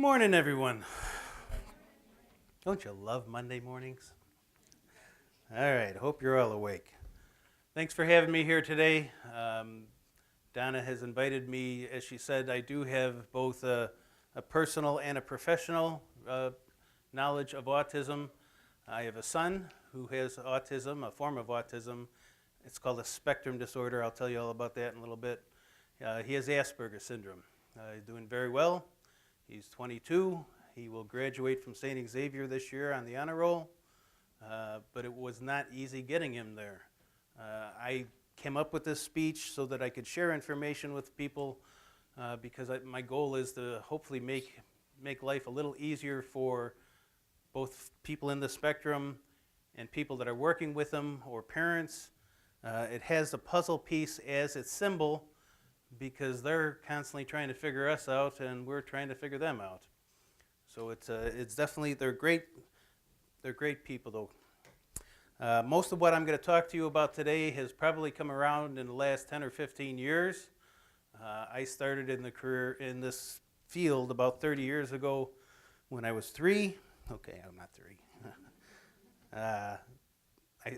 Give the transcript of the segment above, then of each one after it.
Morning, everyone. Don't you love Monday mornings? All right, hope you're all awake. Thanks for having me here today. Donna has invited me. As she said, I do have both a personal and a professional knowledge of autism. I have a son who has autism, a form of autism. It's called a spectrum disorder. I'll tell you all about that in a little bit. He has Asperger's syndrome. He's doing very well. He's 22. He will graduate from St. Xavier this year on the honor roll, but it was not easy getting him there. I came up with this speech so that I could share information with people because my goal is to hopefully make life a little easier for both people in the spectrum and people that are working with them or parents. It has a puzzle piece as its symbol because they're constantly trying to figure us out and we're trying to figure them out. So it's definitely, they're great people though. Most of what I'm going to talk to you about today has probably come around in the last 10 or 15 years. I started in the career in this field about 30 years ago when I was 3. Okay, I'm not 3.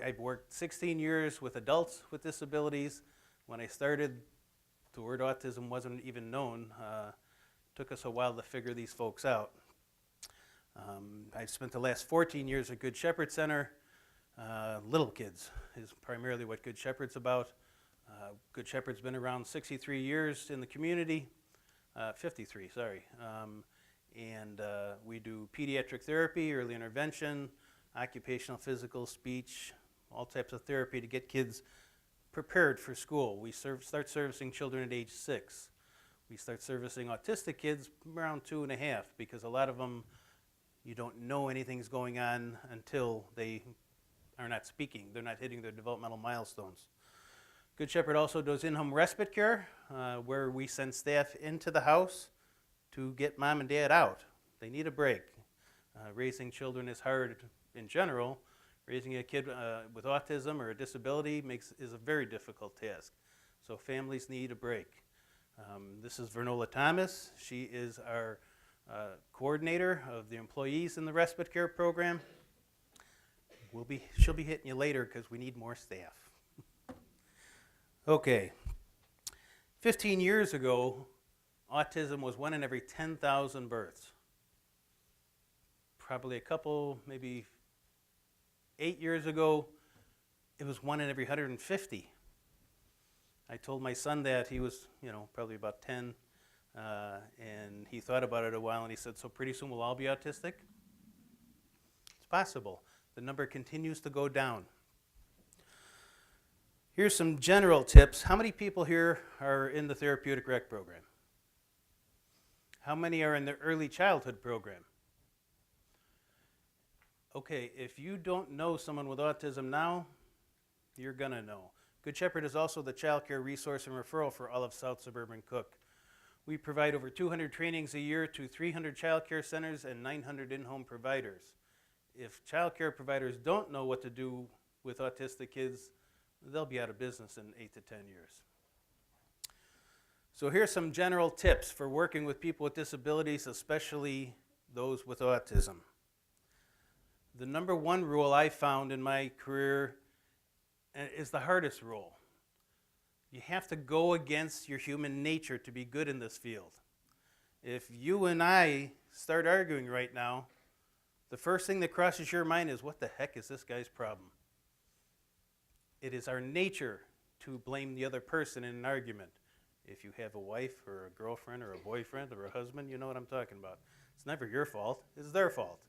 I've worked 16 years with adults with disabilities. When I started, the word autism wasn't even known. Took us a while to figure these folks out. I've spent the last 14 years at Good Shepherd Center. Little kids is primarily what Good Shepherd's about. Good Shepherd's been around 63 years in the community, 53, sorry. And we do pediatric therapy, early intervention, occupational, physical, speech, all types of therapy to get kids prepared for school. We start servicing children at age 6. We start servicing autistic kids around 2.5 because a lot of them, you don't know anything's going on until they are not speaking. They're not hitting their developmental milestones. Good Shepherd also does in-home respite care where we send staff into the house to get mom and dad out. They need a break. Raising children is hard in general. Raising a kid with autism or a disability is a very difficult task. So families need a break. This is Vernola Thomas. She is our coordinator of the employees in the respite care program. She'll be hitting you later because we need more staff. Okay. 15 years ago, autism was 1 in every 10,000 births. Probably a couple, maybe 8 years ago, it was 1 in every 150. I told my son that. He was, probably about 10, and he thought about it a while, and he said, so pretty soon we'll all be autistic? It's possible. The number continues to go down. Here's some general tips. How many people here are in the Therapeutic Rec program? How many are in the early childhood program? Okay, if you don't know someone with autism now, you're gonna know. Good Shepherd is also the child care resource and referral for all of South Suburban Cook. We provide over 200 trainings a year to 300 child care centers and 900 in-home providers. If child care providers don't know what to do with autistic kids, they'll be out of business in 8 to 10 years. So here's some general tips for working with people with disabilities, especially those with autism. The number one rule I found in my career is the hardest rule. You have to go against your human nature to be good in this field. If you and I start arguing right now, the first thing that crosses your mind is, what the heck is this guy's problem? It is our nature to blame the other person in an argument. If you have a wife or a girlfriend or a boyfriend or a husband, you know what I'm talking about. It's never your fault, it's their fault.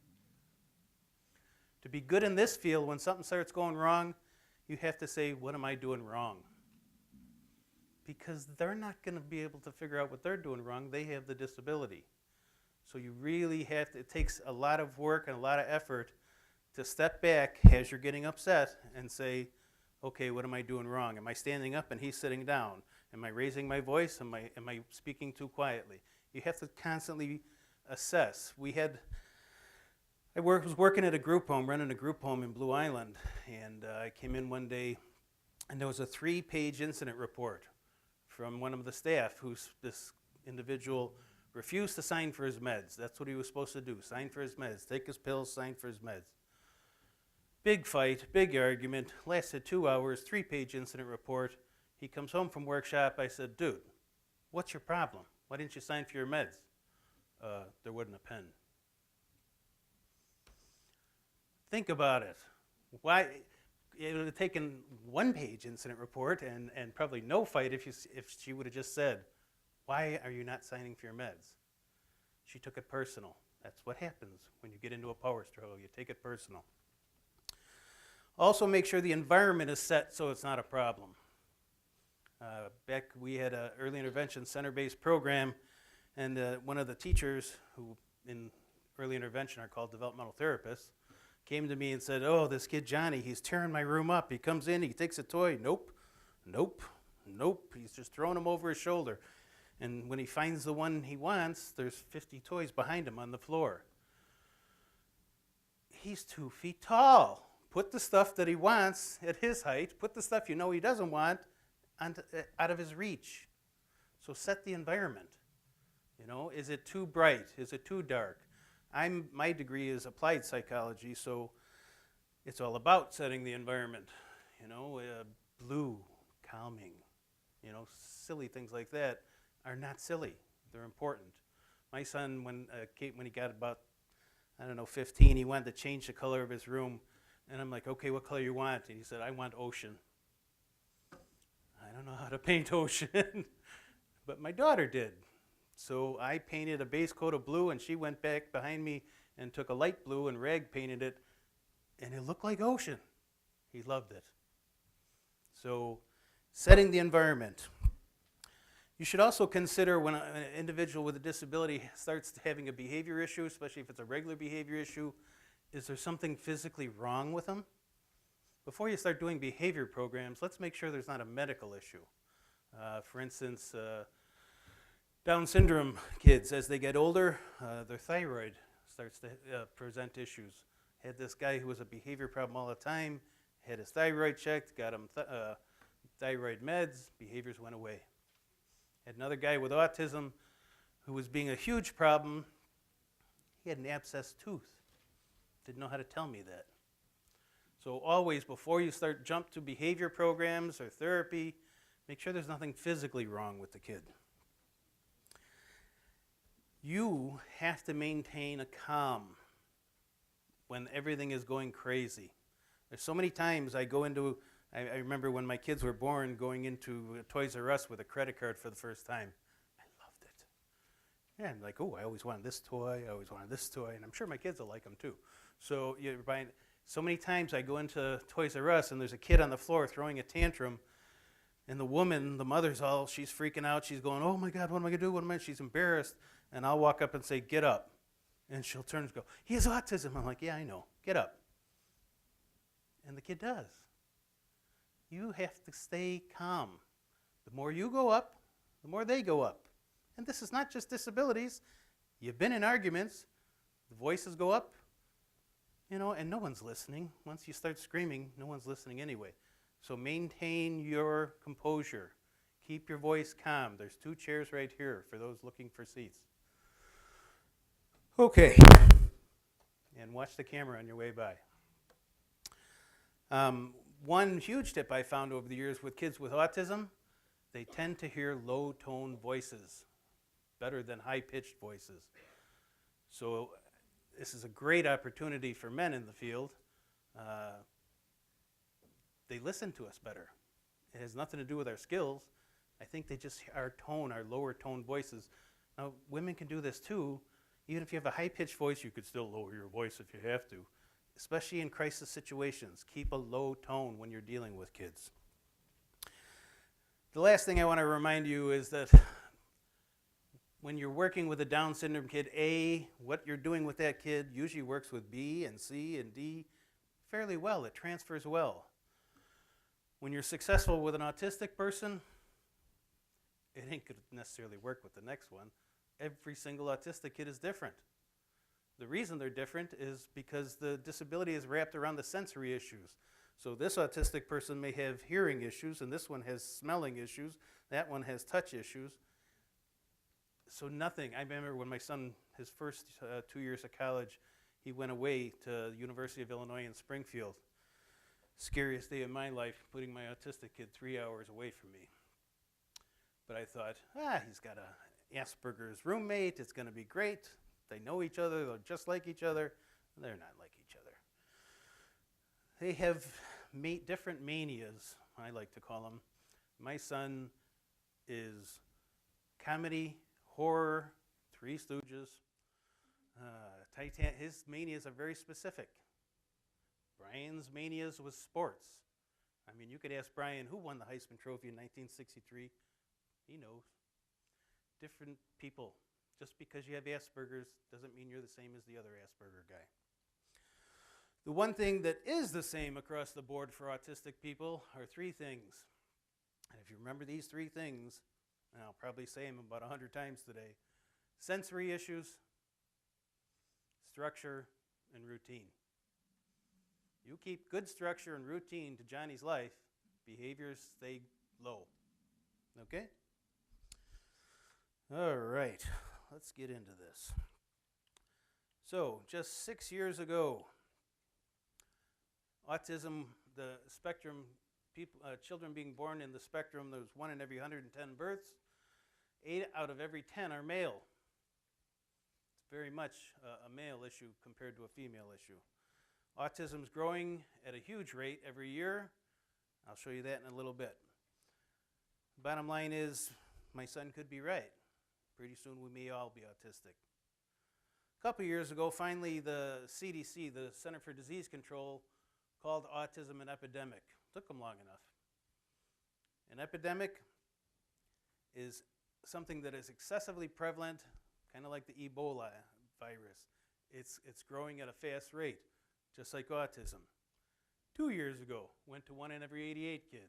To be good in this field, when something starts going wrong, you have to say, what am I doing wrong? Because they're not going to be able to figure out what they're doing wrong. They have the disability. So you really have to, it takes a lot of work and a lot of effort to step back as you're getting upset and say, okay, what am I doing wrong? Am I standing up and he's sitting down? Am I raising my voice? Am I speaking too quietly? You have to constantly assess. I was working at a group home, running a group home in Blue Island, and I came in one day, and there was a 3-page incident report from one of the staff, who's this individual refused to sign for his meds. That's what he was supposed to do, sign for his meds, take his pills, sign for his meds. Big fight, big argument, lasted 2 hours, 3-page incident report. He comes home from workshop. I said, dude, what's your problem? Why didn't you sign for your meds? There wasn't a pen. Think about it. Why? It would have taken 1-page incident report and probably no fight if she would have just said, why are you not signing for your meds? She took it personal. That's what happens when you get into a power struggle. You take it personal. Also make sure the environment is set so it's not a problem. Back we had an early intervention center-based program, and one of the teachers who in early intervention are called developmental therapists came to me and said, oh, this kid Johnny, he's tearing my room up. He comes in, he takes a toy. Nope, nope, nope. He's just throwing them over his shoulder. And when he finds the one he wants, there's 50 toys behind him on the floor. He's 2 feet tall. Put the stuff that he wants at his height. Put the stuff you know he doesn't want out of his reach. So set the environment. You know, is it too bright? Is it too dark? My degree is applied psychology, so it's all about setting the environment. You know, blue, calming. You know, silly things like that are not silly. They're important. My son, when he got about, 15, he wanted to change the color of his room. And I'm like, okay, what color you want? And he said, I want ocean. I don't know how to paint ocean, but my daughter did. So I painted a base coat of blue, and she went back behind me and took a light blue and rag painted it, and it looked like ocean. He loved it. So setting the environment. You should also consider when an individual with a disability starts having a behavior issue, especially if it's a regular behavior issue, is there something physically wrong with them? Before you start doing behavior programs, let's make sure there's not a medical issue. For instance, Down syndrome kids, as they get older, their thyroid starts to present issues. Had this guy who was a behavior problem all the time, had his thyroid checked, got him thyroid meds, behaviors went away. Had another guy with autism who was being a huge problem. He had an abscessed tooth. Didn't know how to tell me that. So always, before you jump to behavior programs or therapy, make sure there's nothing physically wrong with the kid. You have to maintain a calm when everything is going crazy. There's so many times I remember when my kids were born, going into Toys R Us with a credit card for the first time. I loved it. Yeah, I'm like, oh, I always wanted this toy, and I'm sure my kids will like them too. So you're buying. So many times I go into Toys R Us and there's a kid on the floor throwing a tantrum, and the woman, the mother's she's freaking out. She's going, oh my God, what am I gonna do? She's embarrassed. And I'll walk up and say, get up. And she'll turn and go, he has autism. I'm like, yeah, I know. Get up. And the kid does. You have to stay calm. The more you go up, the more they go up. And this is not just disabilities. You've been in arguments. The voices go up, and no one's listening. Once you start screaming, no one's listening anyway. So maintain your composure. Keep your voice calm. There's 2 chairs right here for those looking for seats. Okay. And watch the camera on your way by. One huge tip I found over the years with kids with autism, they tend to hear low-tone voices better than high-pitched voices. So this is a great opportunity for men in the field. They listen to us better. It has nothing to do with our skills. I think our lower tone voices. Now, women can do this too. Even if you have a high-pitched voice, you could still lower your voice if you have to. Especially in crisis situations, keep a low tone when you're dealing with kids. The last thing I want to remind you is that when you're working with a Down syndrome kid, what you're doing with that kid usually works with B and C and D fairly well. It transfers well. When you're successful with an autistic person, it ain't going to necessarily work with the next one. Every single autistic kid is different. The reason they're different is because the disability is wrapped around the sensory issues. So this autistic person may have hearing issues, and this one has smelling issues, that one has touch issues. So nothing. I remember when my son, his first 2 years of college, he went away to the University of Illinois in Springfield. Scariest day of my life, putting my autistic kid 3 hours away from me. But I thought, he's got a Asperger's roommate. It's going to be great. They know each other. They're just like each other. They're not like each other. They have different manias, I like to call them. My son is comedy, horror, Three Stooges. His manias are very specific. Brian's manias was sports. I mean, you could ask Brian who won the Heisman Trophy in 1963. He knows. Different people. Just because you have Asperger's doesn't mean you're the same as the other Asperger guy. The one thing that is the same across the board for autistic people are three things. And if you remember these three things, and I'll probably say them about 100 times today: sensory issues, structure, and routine. You keep good structure and routine to Johnny's life, behaviors stay low. Okay? All right, let's get into this. So, just 6 years ago, autism, the spectrum, children being born in the spectrum, there was 1 in every 110 births. 8 out of every 10 are male. It's very much a male issue compared to a female issue. Autism's growing at a huge rate every year. I'll show you that in a little bit. Bottom line is, my son could be right. Pretty soon we may all be autistic. A couple years ago, finally the CDC, the Center for Disease Control, called autism an epidemic. Took them long enough. An epidemic is something that is excessively prevalent, kind of like the Ebola virus. It's growing at a fast rate, just like autism. 2 years ago, went to 1 in every 88 kids.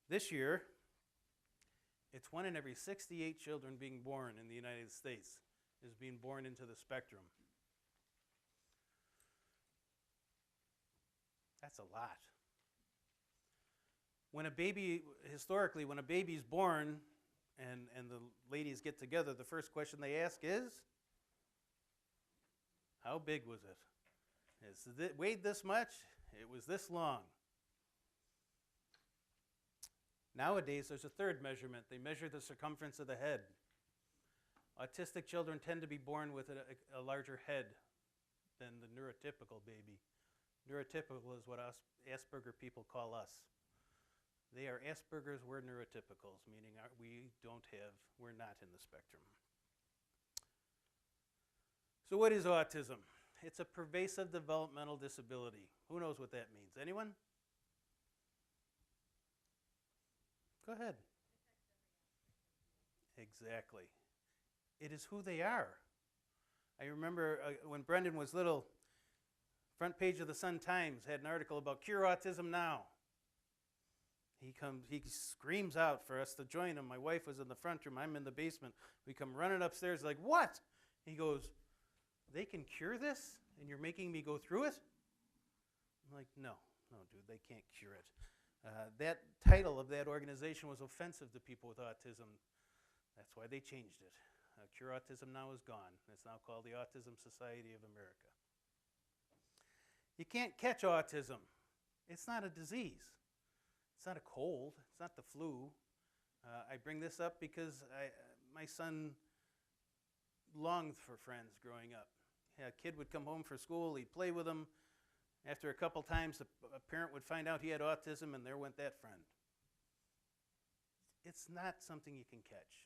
This year, it's 1 in every 68 children being born in the United States is being born into the spectrum. That's a lot. When a baby, historically, when a baby's born and the ladies get together, the first question they ask is, how big was it? It weighed this much? It was this long. Nowadays, there's a third measurement. They measure the circumference of the head. Autistic children tend to be born with a larger head than the neurotypical baby. Neurotypical is what Asperger people call us. They are Asperger's, we're neurotypicals, meaning we're not in the spectrum. So what is autism? It's a pervasive developmental disability. Who knows what that means? Anyone? Go ahead. Exactly. It is who they are. I remember when Brendan was little, front page of the Sun-Times had an article about Cure Autism Now. He screams out for us to join him. My wife was in the front room. I'm in the basement. We come running upstairs like, what? He goes, they can cure this? And you're making me go through it? I'm like, no, dude, they can't cure it. That title of that organization was offensive to people with autism. That's why they changed it. Cure Autism Now is gone. It's now called the Autism Society of America. You can't catch autism. It's not a disease. It's not a cold. It's not the flu. I bring this up because my son longed for friends growing up. A kid would come home from school, he'd play with them. After a couple times, a parent would find out he had autism, and there went that friend. It's not something you can catch.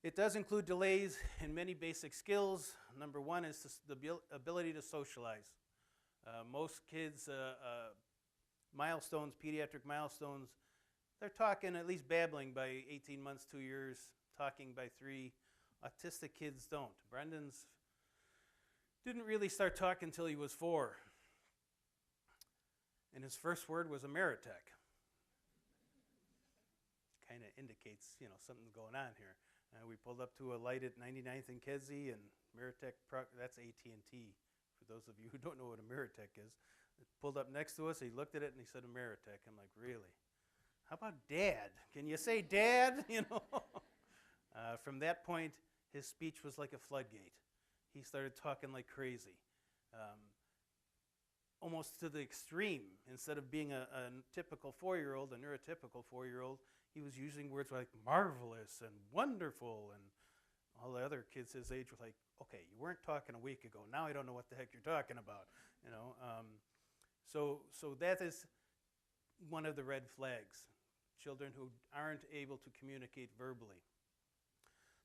It does include delays in many basic skills. Number one is the ability to socialize. Most kids, milestones, pediatric milestones, they're talking, at least babbling by 18 months, 2 years, talking by 3. Autistic kids don't. Brendan's didn't really start talking until he was 4. And his first word was Ameritech. Kind of indicates, something's going on here. We pulled up to a light at 99th and Kedzie, and Ameritech, that's AT&T. For those of you who don't know what Ameritech is, it pulled up next to us. He looked at it and he said Ameritech. I'm like, really? How about dad? Can you say dad? From that point, his speech was like a floodgate. He started talking like crazy, almost to the extreme. Instead of being a typical 4-year-old, a neurotypical 4-year-old, he was using words like marvelous and wonderful, and all the other kids his age were like, okay, you weren't talking a week ago. Now I don't know what the heck you're talking about. So that is one of the red flags. Children who aren't able to communicate verbally.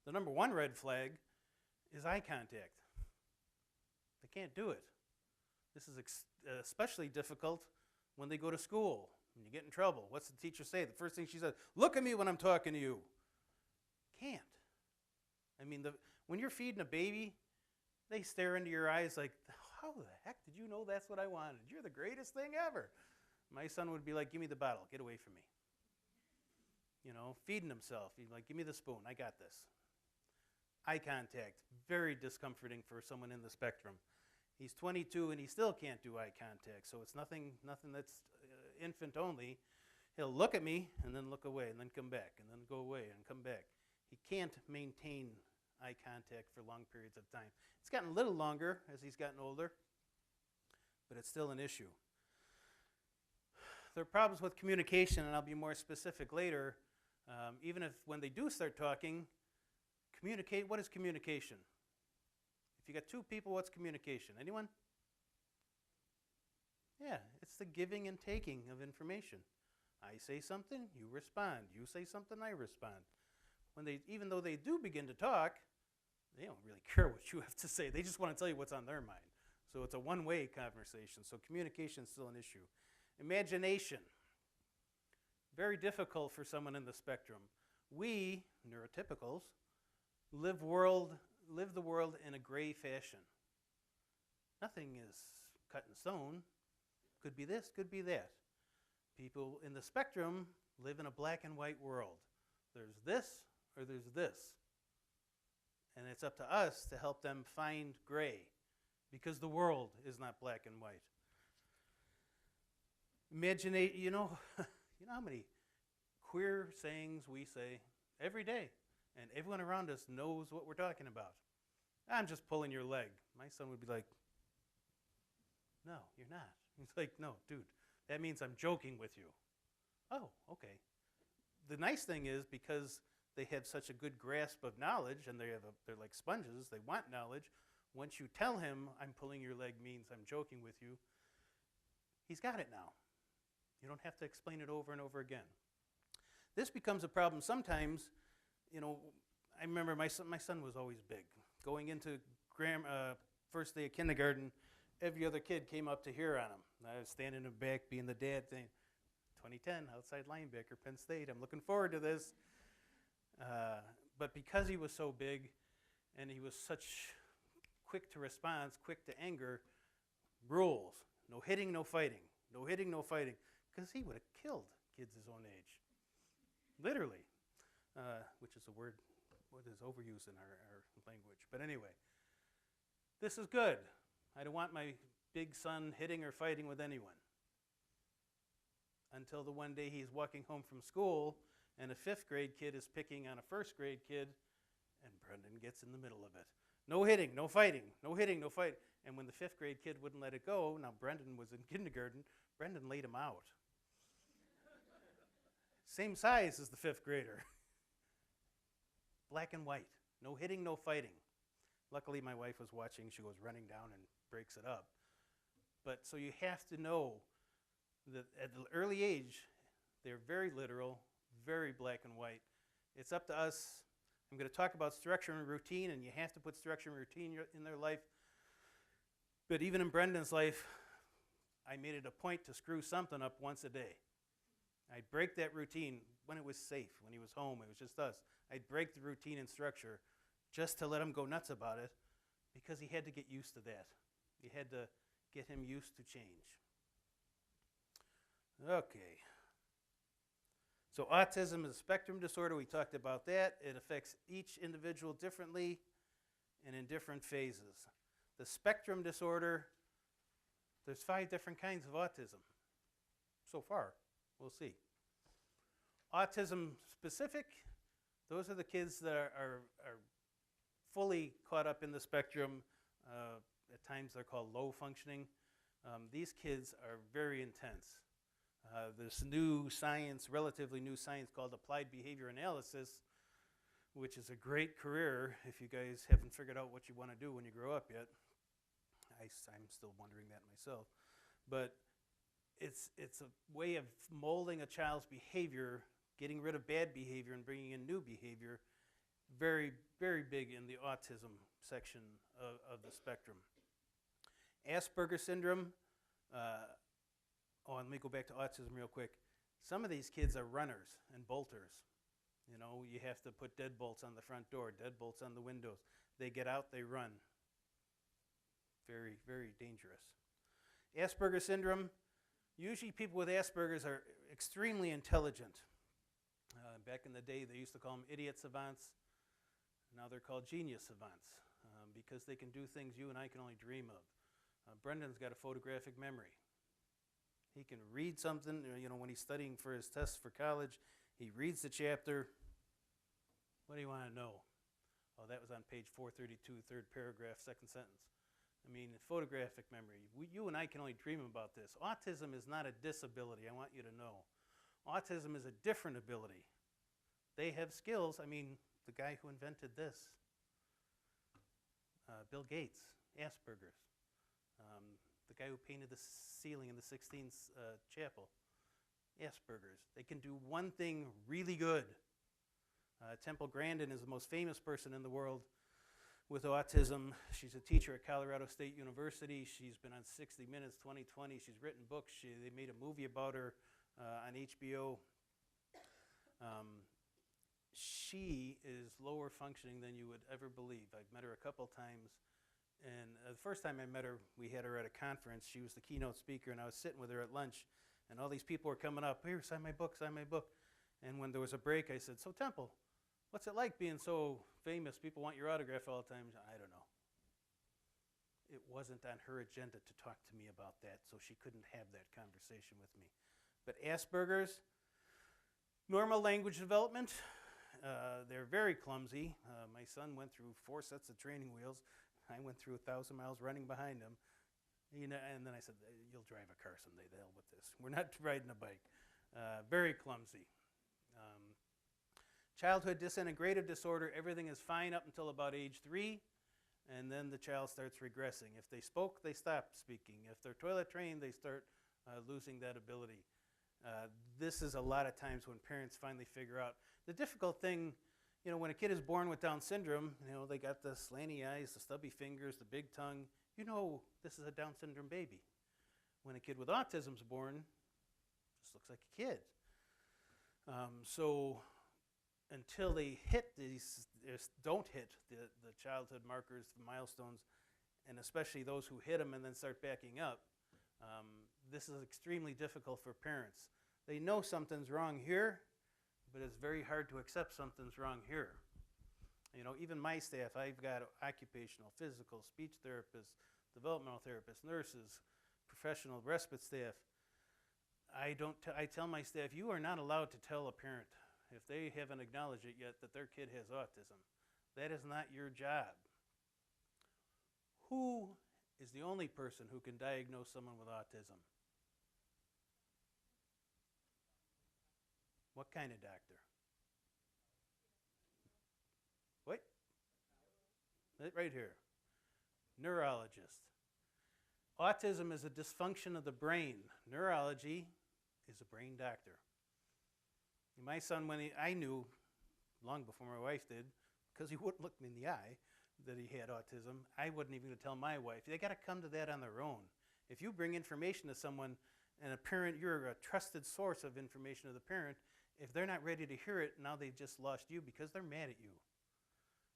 The number one red flag is eye contact. They can't do it. This is especially difficult when they go to school. When you get in trouble, what's the teacher say? The first thing she says, look at me when I'm talking to you. Can't. I mean, when you're feeding a baby, they stare into your eyes like, how the heck did you know that's what I wanted? You're the greatest thing ever. My son would be like, give me the bottle, get away from me. Feeding himself. He'd be like, give me the spoon, I got this. Eye contact, very discomforting for someone in the spectrum. He's 22 and he still can't do eye contact, so it's nothing that's infant only. He'll look at me and then look away and then come back and then go away and come back. He can't maintain eye contact for long periods of time. It's gotten a little longer as he's gotten older, but it's still an issue. There are problems with communication, and I'll be more specific later. Even if when they do start talking, communicate. What is communication? If you got two people, what's communication? Anyone? Yeah, it's the giving and taking of information. I say something, you respond. You say something, I respond. Even though they do begin to talk, they don't really care what you have to say. They just want to tell you what's on their mind. So it's a one-way conversation. So communication is still an issue. Imagination. Very difficult for someone in the spectrum. We, neurotypicals, live the world in a gray fashion. Nothing is cut in stone. Could be this, could be that. People in the spectrum live in a black and white world. There's this or there's this. And it's up to us to help them find gray, because the world is not black and white. You know how many queer sayings we say every day, and everyone around us knows what we're talking about. I'm just pulling your leg. My son would be like, no, you're not. He's like, no, dude, that means I'm joking with you. Oh, okay. The nice thing is, because they have such a good grasp of knowledge, and they're like sponges, they want knowledge. Once you tell him I'm pulling your leg means I'm joking with you, he's got it now. You don't have to explain it over and over again. This becomes a problem sometimes. I remember my son was always big. Going into first day of kindergarten, every other kid came up to hear on him. I was standing in the back being the dad saying, 2010, outside linebacker, Penn State. I'm looking forward to this. But because he was so big and he was such quick to response, quick to anger, rules. No hitting, no fighting. No hitting, no fighting. Because he would have killed kids his own age. Literally. Which is a word that is overused in our language. But anyway, this is good. I don't want my big son hitting or fighting with anyone. Until the one day he's walking home from school and a 5th grade kid is picking on a 1st grade kid, and Brendan gets in the middle of it. No hitting, no fighting, no hitting, no fight. And when the 5th grade kid wouldn't let it go, now Brendan was in kindergarten, Brendan laid him out. Same size as the 5th grader. Black and white. No hitting, no fighting. Luckily, my wife was watching. She goes running down and breaks it up. But so you have to know that at an early age, they're very literal, very black and white. It's up to us. I'm going to talk about structure and routine, and you have to put structure and routine in their life. But even in Brendan's life, I made it a point to screw something up once a day. I'd break that routine when it was safe, when he was home, it was just us. I'd break the routine and structure just to let him go nuts about it, because he had to get used to that. You had to get him used to change. Okay. So autism is a spectrum disorder. We talked about that. It affects each individual differently and in different phases. The spectrum disorder, there's 5 different kinds of autism so far. We'll see. Autism specific, those are the kids that are fully caught up in the spectrum. At times they're called low functioning. These kids are very intense. This new science, relatively new science called applied behavior analysis, which is a great career if you guys haven't figured out what you want to do when you grow up yet. I'm still wondering that myself. But it's a way of molding a child's behavior, getting rid of bad behavior and bringing in new behavior. Very, very big in the autism section of the spectrum. Asperger's syndrome, let me go back to autism real quick. Some of these kids are runners and bolters. You know, you have to put deadbolts on the front door, deadbolts on the windows. They get out, they run. Very, very dangerous. Asperger's syndrome, usually people with Asperger's are extremely intelligent. Back in the day, they used to call them idiot savants. Now they're called genius savants because they can do things you and I can only dream of. Brendan's got a photographic memory. He can read something, you know, when he's studying for his tests for college, he reads the chapter. What do you want to know? Oh, that was on page 432, third paragraph, second sentence. I mean, photographic memory. You and I can only dream about this. Autism is not a disability, I want you to know. Autism is a different ability. They have skills. I mean, the guy who invented this, Bill Gates, Asperger's. The guy who painted the ceiling in the 16th chapel, Asperger's. They can do one thing really good. Temple Grandin is the most famous person in the world with autism. She's a teacher at Colorado State University. She's been on 60 Minutes 2020. She's written books. They made a movie about her on HBO. She is lower functioning than you would ever believe. I've met her a couple times. And the first time I met her, we had her at a conference. She was the keynote speaker, and I was sitting with her at lunch, and all these people were coming up, here, sign my book, sign my book. And when there was a break, I said, so Temple, what's it like being so famous? People want your autograph all the time. I don't know. It wasn't on her agenda to talk to me about that, so she couldn't have that conversation with me. But Asperger's, normal language development, they're very clumsy. My son went through 4 sets of training wheels. I went through 1,000 miles running behind him. You know, and then I said, you'll drive a car someday, the hell with this. We're not riding a bike. Very clumsy. Childhood disintegrative disorder, everything is fine up until about age 3, and then the child starts regressing. If they spoke, they stop speaking. If they're toilet trained, they start losing that ability. This is a lot of times when parents finally figure out. The difficult thing, you know, when a kid is born with Down syndrome, you know, they got the slanty eyes, the stubby fingers, the big tongue. You know this is a Down syndrome baby. When a kid with autism is born, just looks like a kid. So until they hit don't hit the childhood markers, the milestones, and especially those who hit them and then start backing up, this is extremely difficult for parents. They know something's wrong here, but it's very hard to accept something's wrong here. You know, even my staff, I've got occupational, physical, speech therapists, developmental therapists, nurses, professional respite staff. I tell my staff, you are not allowed to tell a parent, if they haven't acknowledged it yet, that their kid has autism. That is not your job. Who is the only person who can diagnose someone with autism? What kind of doctor? What? Right here. Neurologist. Autism is a dysfunction of the brain. Neurology is a brain doctor. My son, I knew long before my wife did, because he wouldn't look me in the eye, that he had autism. I wasn't even going to tell my wife. They got to come to that on their own. If you bring information to someone and a parent, you're a trusted source of information to the parent, if they're not ready to hear it, now they've just lost you because they're mad at you.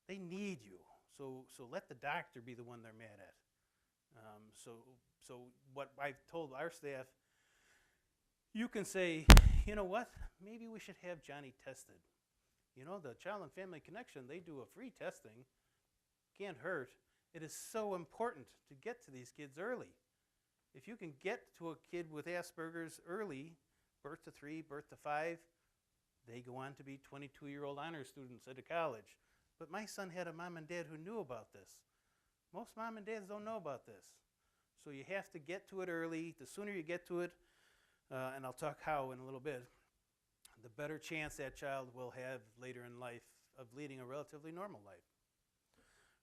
They need you. So let the doctor be the one they're mad at. So what I've told our staff, you can say, you know what, maybe we should have Johnny tested. You know, the Child and Family Connection, they do a free testing. Can't hurt. It is so important to get to these kids early. If you can get to a kid with Asperger's early, birth to 3, birth to 5, They go on to be 22-year-old honor students at a college. But my son had a mom and dad who knew about this. Most mom and dads don't know about this. So you have to get to it early. The sooner you get to it, and I'll talk how in a little bit, the better chance that child will have later in life of leading a relatively normal life.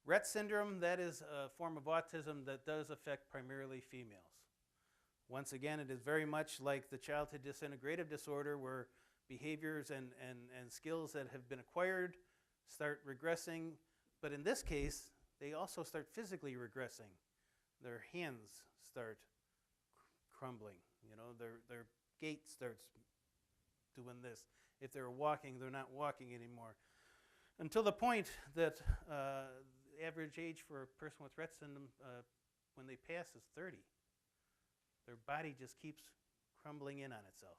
Rett syndrome, that is a form of autism that does affect primarily females. Once again, it is very much like the childhood disintegrative disorder, where behaviors and skills that have been acquired start regressing. But in this case, they also start physically regressing. Their hands start crumbling. You know, their gait starts doing this. If they're walking, they're not walking anymore. Until the point that the average age for a person with Rett syndrome when they pass is 30. Their body just keeps crumbling in on itself,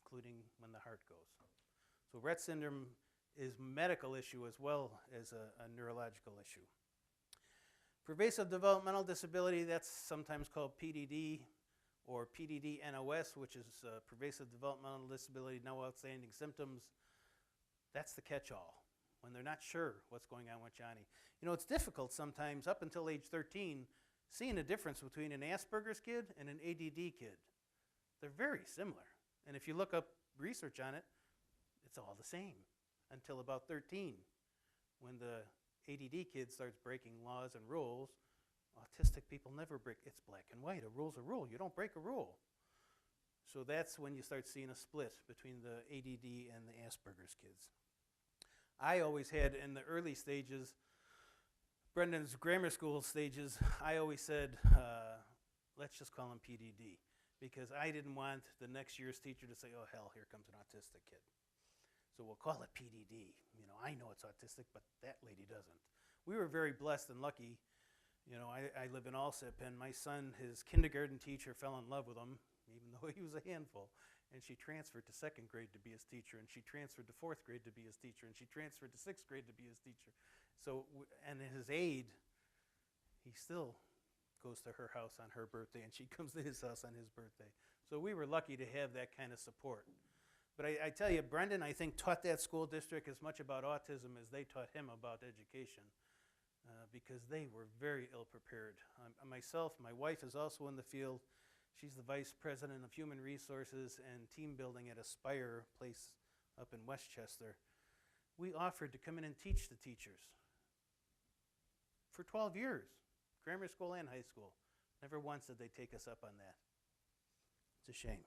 including when the heart goes. So Rett syndrome is a medical issue as well as a neurological issue. Pervasive developmental disability, that's sometimes called PDD or PDD-NOS, which is pervasive developmental disability, no outstanding symptoms. That's the catch-all when they're not sure what's going on with Johnny. You know, it's difficult sometimes up until age 13 seeing a difference between an Asperger's kid and an ADD kid. They're very similar. And if you look up research on it, it's all the same until about 13, when the ADD kid starts breaking laws and rules. Autistic people never break. It's black and white. A rule's a rule. You don't break a rule. So that's when you start seeing a split between the ADD and the Asperger's kids. I always had, in the early stages, Brendan's grammar school stages, I always said, let's just call him PDD, because I didn't want the next year's teacher to say, oh, hell, here comes an autistic kid. So we'll call it PDD. You know, I know it's autistic, but that lady doesn't. We were very blessed and lucky. You know, I live in Alsip, and my son, his kindergarten teacher fell in love with him, even though he was a handful. And she transferred to 2nd grade to be his teacher, and she transferred to 4th grade to be his teacher, and she transferred to 6th grade to be his teacher. So, and his aide, he still goes to her house on her birthday, and she comes to his house on his birthday. So we were lucky to have that kind of support. But I tell you, Brendan, I think, taught that school district as much about autism as they taught him about education, because they were very ill-prepared. Myself, my wife is also in the field. She's the vice president of human resources and team building at Aspire place up in Westchester. We offered to come in and teach the teachers for 12 years, grammar school and high school. Never once did they take us up on that. It's a shame.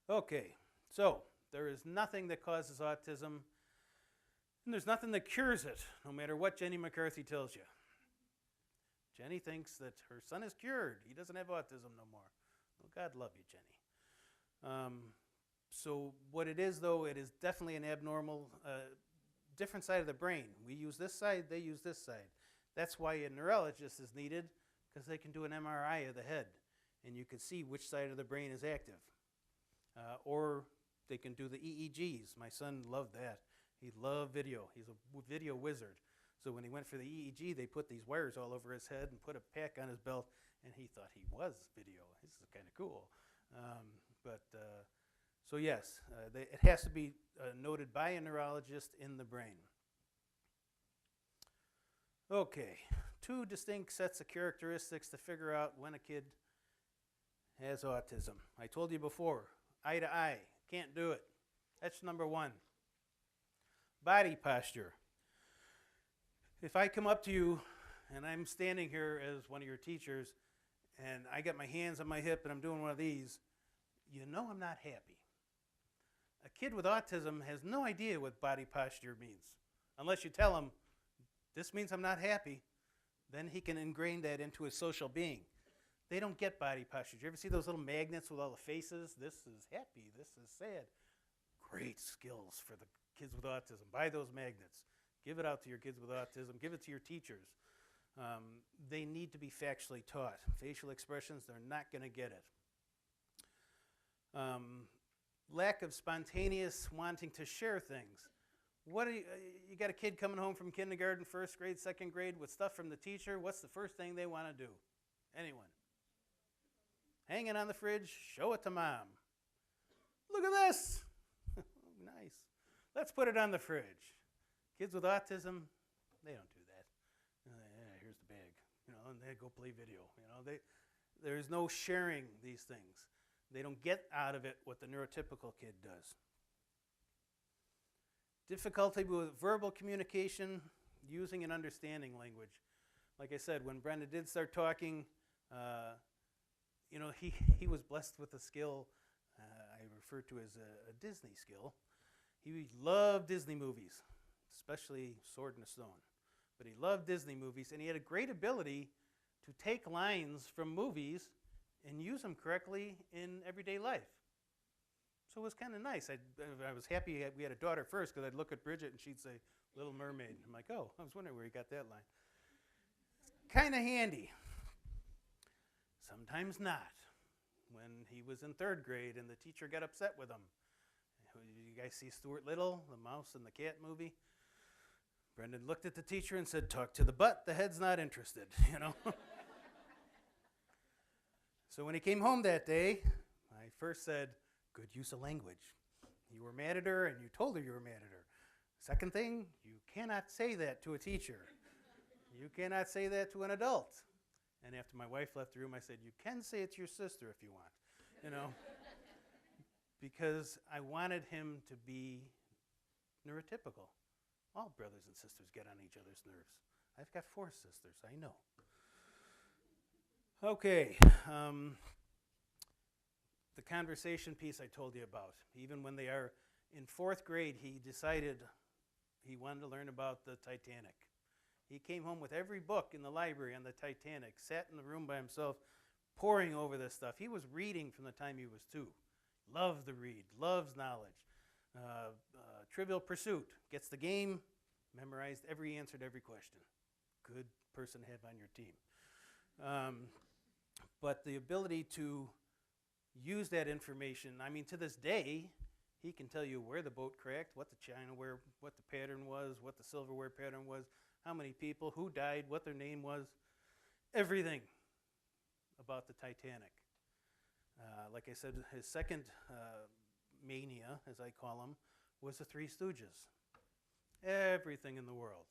Okay, so there is nothing that causes autism, and there's nothing that cures it, no matter what Jenny McCarthy tells you. Jenny thinks that her son is cured. He doesn't have autism no more. Well, God love you, Jenny. So what it is, though, it is definitely an abnormal, different side of the brain. We use this side, they use this side. That's why a neurologist is needed, because they can do an MRI of the head, and you can see which side of the brain is active. Or they can do the EEGs. My son loved that. He loved video. He's a video wizard. So when he went for the EEG, they put these wires all over his head and put a pack on his belt, and he thought he was video. This is kind of cool. So yes, it has to be noted by a neurologist in the brain. Okay, 2 distinct sets of characteristics to figure out when a kid has autism. I told you before, eye to eye, can't do it. That's number 1. Body posture. If I come up to you and I'm standing here as one of your teachers and I got my hands on my hip and I'm doing one of these, you know I'm not happy. A kid with autism has no idea what body posture means. Unless you tell him, this means I'm not happy, then he can ingrain that into his social being. They don't get body posture. Do you ever see those little magnets with all the faces? This is happy, this is sad. Great skills for the kids with autism. Buy those magnets. Give it out to your kids with autism. Give it to your teachers. They need to be factually taught. Facial expressions, they're not going to get it. Lack of spontaneous wanting to share things. You got a kid coming home from kindergarten, 1st grade, 2nd grade with stuff from the teacher. What's the first thing they want to do? Anyone? Hang it on the fridge, show it to mom. Look at this. let's put it on the fridge. Kids with autism, they don't do that. Yeah, here's the bag, and they go play video. There's no sharing these things. They don't get out of it what the neurotypical kid does. Difficulty with verbal communication, using and understanding language. Like I said, when Brenda did start talking, he was blessed with a skill I refer to as a Disney skill. He loved Disney movies, especially Sword in the Stone. But he loved Disney movies, and he had a great ability to take lines from movies and use them correctly in everyday life. So it was kind of nice. I was happy we had a daughter first, because I'd look at Bridget and she'd say, Little Mermaid. I'm like, oh, I was wondering where he got that line. It's kind of handy. Sometimes not. When he was in 3rd grade and the teacher got upset with him. You guys see Stuart Little, the mouse and the cat movie? Brendan looked at the teacher and said, talk to the butt, the head's not interested, So when he came home that day, I first said, good use of language. You were mad at her and you told her you were mad at her. Second thing, you cannot say that to a teacher. You cannot say that to an adult. And after my wife left the room, I said, you can say it to your sister if you want, because I wanted him to be neurotypical. All brothers and sisters get on each other's nerves. I've got 4 sisters, I know. Okay, the conversation piece I told you about. Even when they are in 4th grade, he decided he wanted to learn about the Titanic. He came home with every book in the library on the Titanic, sat in the room by himself, poring over this stuff. He was reading from the time he was 2. Loved to read, loves knowledge. Trivial Pursuit, gets the game, memorized every answer to every question. Good person to have on your team. But the ability to use that information, to this day, he can tell you where the boat cracked, what the chinaware, what the pattern was, what the silverware pattern was, how many people, who died, what their name was, everything about the Titanic. Like I said, his second mania, as I call him, was the Three Stooges. Everything in the world.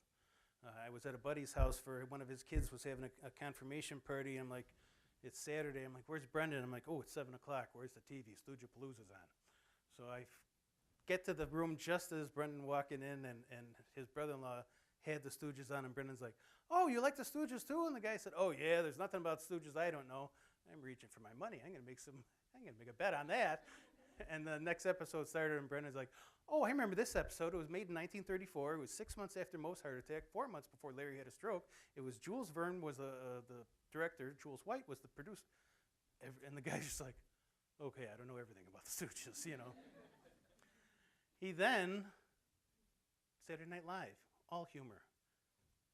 I was at a buddy's house for one of his kids was having a confirmation party. I'm like, it's Saturday. I'm like, where's Brendan? I'm like, oh, it's 7 o'clock. Where's the TV? Stoogepalooza's on. So I get to the room just as Brendan walking in, and his brother-in-law had the Stooges on, and Brendan's like, oh, you like the Stooges too? And the guy said, oh yeah, there's nothing about Stooges I don't know. I'm reaching for my money. I'm gonna make a bet on that. And the next episode started, and Brendan's like, oh, I remember this episode. It was made in 1934. It was 6 months after Moe's heart attack, 4 months before Larry had a stroke. It was Jules Verne was the director. Jules White was the producer. And the guy's just like, okay, I don't know everything about the Stooges, He then, Saturday Night Live, all humor.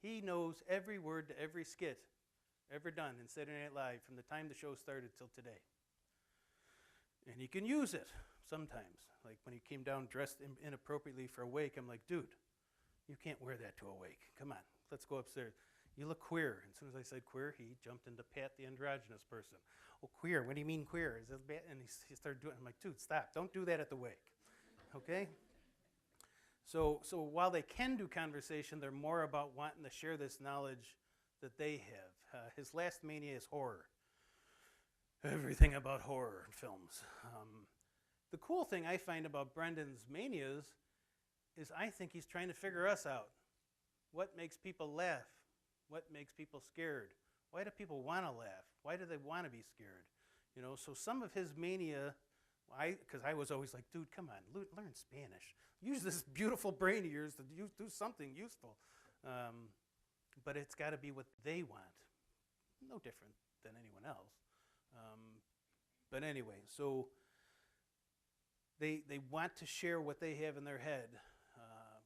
He knows every word to every skit ever done in Saturday Night Live from the time the show started till today. And he can use it sometimes. Like when he came down dressed inappropriately for a wake, I'm like, dude, you can't wear that to a wake. Come on, let's go upstairs. You look queer. And as soon as I said queer, he jumped into Pat the androgynous person. Oh, queer, what do you mean queer? Is that bad? And he started doing it. I'm like, dude, stop. Don't do that at the wake. Okay? So while they can do conversation, they're more about wanting to share this knowledge that they have. His last mania is horror. Everything about horror films. The cool thing I find about Brendan's manias is I think he's trying to figure us out. What makes people laugh? What makes people scared? Why do people want to laugh? Why do they want to be scared? So some of his mania, because I was always like, dude, come on, learn Spanish. Use this beautiful brain of yours to do something useful. But it's got to be what they want. No different than anyone else. But anyway, so they want to share what they have in their head,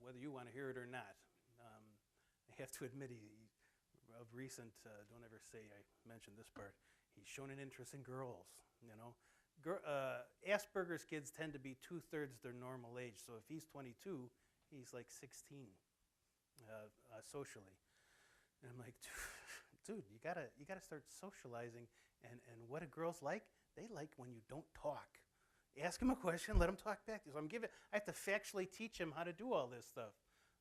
whether you want to hear it or not. I have to admit, of recent, don't ever say I mentioned this part, he's shown an interest in girls, Asperger's kids tend to be 2/3 their normal age, so if he's 22, he's like 16 socially. And I'm like, dude, you gotta start socializing. And what do girls like? They like when you don't talk. Ask him a question, let him talk back to you. So I have to factually teach him how to do all this stuff.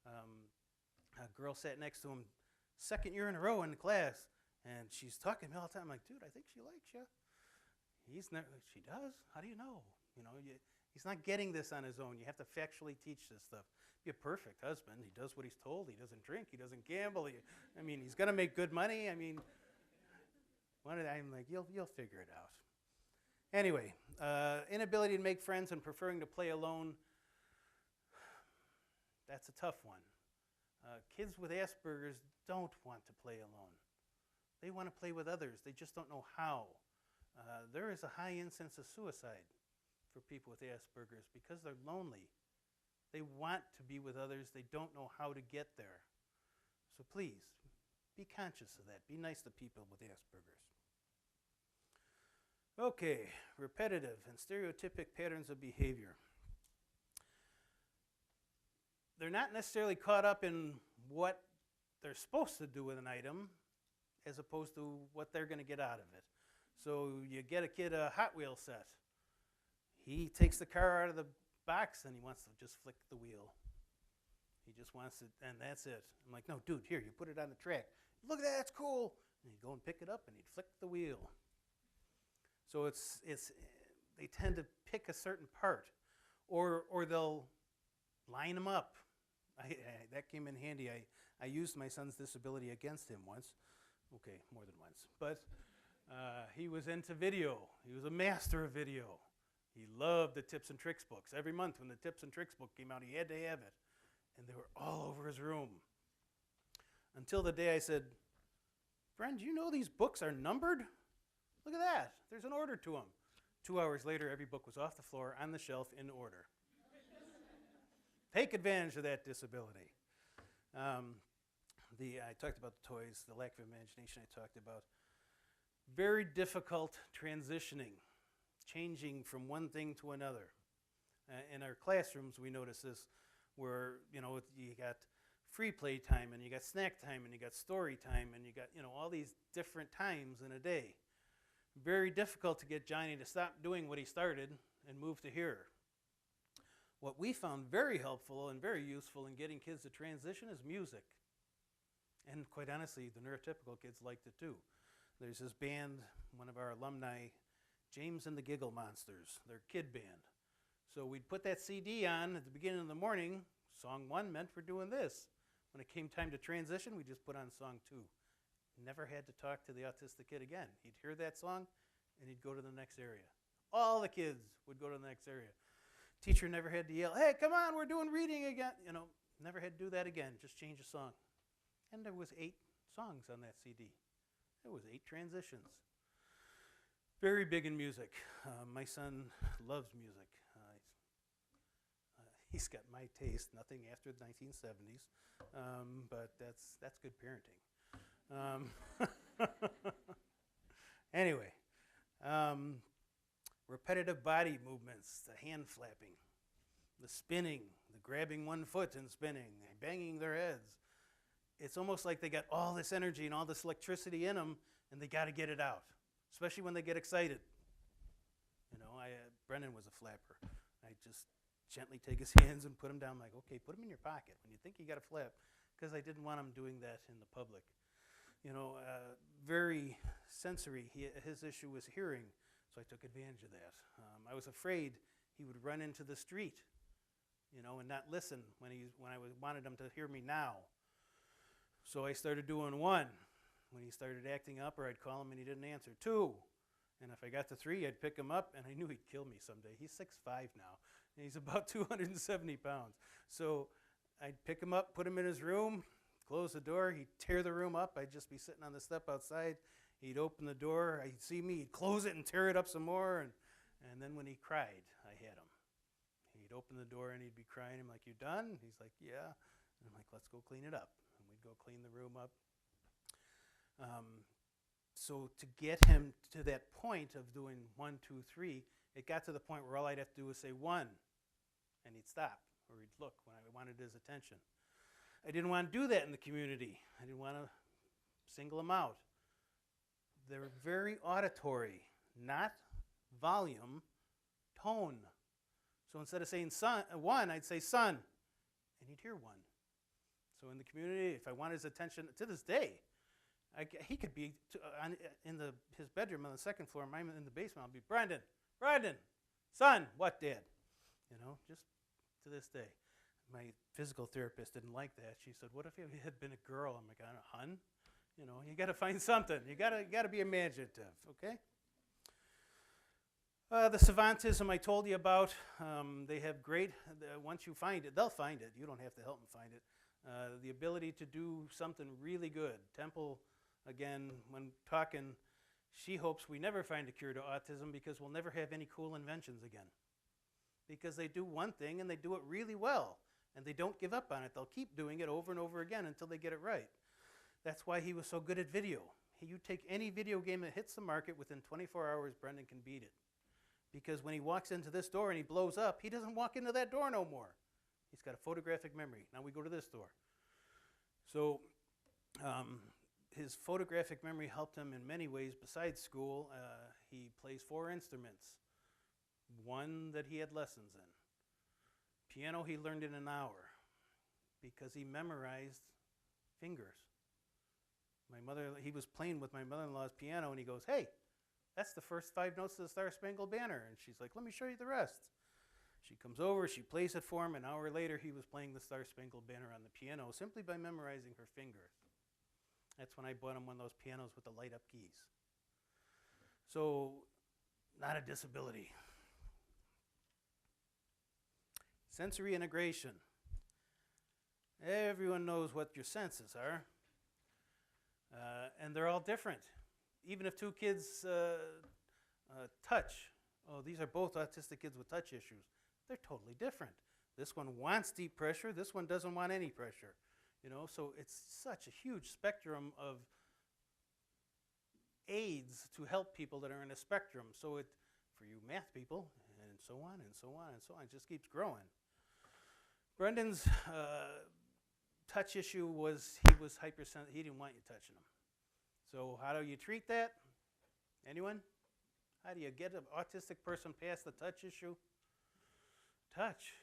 A girl sat next to him second year in a row in the class, and she's talking to me all the time. I'm like, dude, I think she likes you. She does? How do you know? He's not getting this on his own. You have to factually teach this stuff. Be a perfect husband. He does what he's told. He doesn't drink. He doesn't gamble. He's going to make good money. I'm like, you'll figure it out. Anyway, inability to make friends and preferring to play alone, that's a tough one. Kids with Asperger's don't want to play alone. They want to play with others. They just don't know how. There is a high incidence of suicide for people with Asperger's because they're lonely. They want to be with others. They don't know how to get there. So please, be conscious of that. Be nice to people with Asperger's. Okay, repetitive and stereotypic patterns of behavior. They're not necessarily caught up in what they're supposed to do with an item as opposed to what they're going to get out of it. So you get a kid a Hot Wheels set. He takes the car out of the box and he wants to just flick the wheel. He just wants it, and that's it. I'm like, no, dude, here, you put it on the track. Look at that, it's cool. And he'd go and pick it up and he'd flick the wheel. So they tend to pick a certain part, or they'll line them up. That came in handy. I used my son's disability against him once. Okay, more than once. But he was into video. He was a master of video. He loved the tips and tricks books. Every month when the tips and tricks book came out, he had to have it. And they were all over his room. Until the day I said, friend, do you know these books are numbered? Look at that. There's an order to them. 2 hours later, every book was off the floor, on the shelf, in order. Take advantage of that disability. I talked about the toys, the lack of imagination I talked about. Very difficult transitioning, changing from one thing to another. In our classrooms, we notice this, where you got free play time, and you got snack time, and you got story time, and you got all these different times in a day. Very difficult to get Johnny to stop doing what he started and move to here. What we found very helpful and very useful in getting kids to transition is music. And quite honestly, the neurotypical kids liked it too. There's this band, one of our alumni, James and the Giggle Monsters, their kid band. So we'd put that CD on at the beginning of the morning. Song 1 meant we're doing this. When it came time to transition, we just put on song 2. Never had to talk to the autistic kid again. He'd hear that song, and he'd go to the next area. All the kids would go to the next area. Teacher never had to yell, hey, come on, we're doing reading again. Never had to do that again. Just change a song. And there was 8 songs on that CD. There was 8 transitions. Very big in music. My son loves music. He's got my taste, nothing after the 1970s, but that's good parenting. Anyway, repetitive body movements, the hand flapping, the spinning, the grabbing one foot and spinning, banging their heads. It's almost like they got all this energy and all this electricity in them, and they got to get it out, especially when they get excited. Brendan was a flapper. I just gently take his hands and put them down. I'm like, okay, put them in your pocket when you think you got to flap, because I didn't want him doing that in the public. Very sensory. His issue was hearing, so I took advantage of that. I was afraid he would run into the street, and not listen when I wanted him to hear me now. So I started doing 1 when he started acting up, or I'd call him and he didn't answer. 2, and if I got to 3, I'd pick him up, and I knew he'd kill me someday. He's 6'5" now, and he's about 270 pounds. So I'd pick him up, put him in his room, close the door, he'd tear the room up. I'd just be sitting on the step outside. He'd open the door, he'd see me, he'd close it and tear it up some more, and then when he cried, I had him. He'd open the door and he'd be crying. I'm like, you done? He's like, yeah. And I'm like, let's go clean it up. And we'd go clean the room up. So to get him to that point of doing 1, 2, 3, it got to the point where all I'd have to do was say 1, and he'd stop, or he'd look when I wanted his attention. I didn't want to do that in the community. I didn't want to single him out. They're very auditory, not volume, tone. So instead of saying son, one, I'd say son, and he'd hear one. So in the community, if I want his attention, to this day, he could be in his bedroom on the second floor, I'm in the basement, I'll be, Brendan, son, what, Dad? You know, just to this day. My physical therapist didn't like that. She said, what if it had been a girl? I'm like, I don't know, hun? You know, you got to find something. You got to be imaginative, okay? The savantism I told you about, they have great, once you find it, they'll find it. You don't have to help them find it. The ability to do something really good. Temple, again, when talking, she hopes we never find a cure to autism because we'll never have any cool inventions again. Because they do one thing and they do it really well. And they don't give up on it. They'll keep doing it over and over again until they get it right. That's why he was so good at video. You take any video game that hits the market, within 24 hours, Brendan can beat it. Because when he walks into this door and he blows up, he doesn't walk into that door no more. He's got a photographic memory. Now we go to this door. So his photographic memory helped him in many ways besides school. He plays 4 instruments, one that he had lessons in. Piano he learned in an hour because he memorized fingers. He was playing with my mother-in-law's piano and he goes, hey, that's the first 5 notes of the Star-Spangled Banner. And she's like, let me show you the rest. She comes over, she plays it for him. An hour later, he was playing the Star-Spangled Banner on the piano simply by memorizing her fingers. That's when I bought him one of those pianos with the light-up keys. So, not a disability. Sensory integration. Everyone knows what your senses are. And they're all different. Even if 2 kids touch, oh, these are both autistic kids with touch issues, they're totally different. This one wants deep pressure, this one doesn't want any pressure. You know, so it's such a huge spectrum of aids to help people that are in a spectrum. So it, for you math people, and so on and so on and so on, it just keeps growing. Brendan's touch issue was he was hypersensitive. He didn't want you touching him. So how do you treat that? Anyone? How do you get an autistic person past the touch issue? Touch.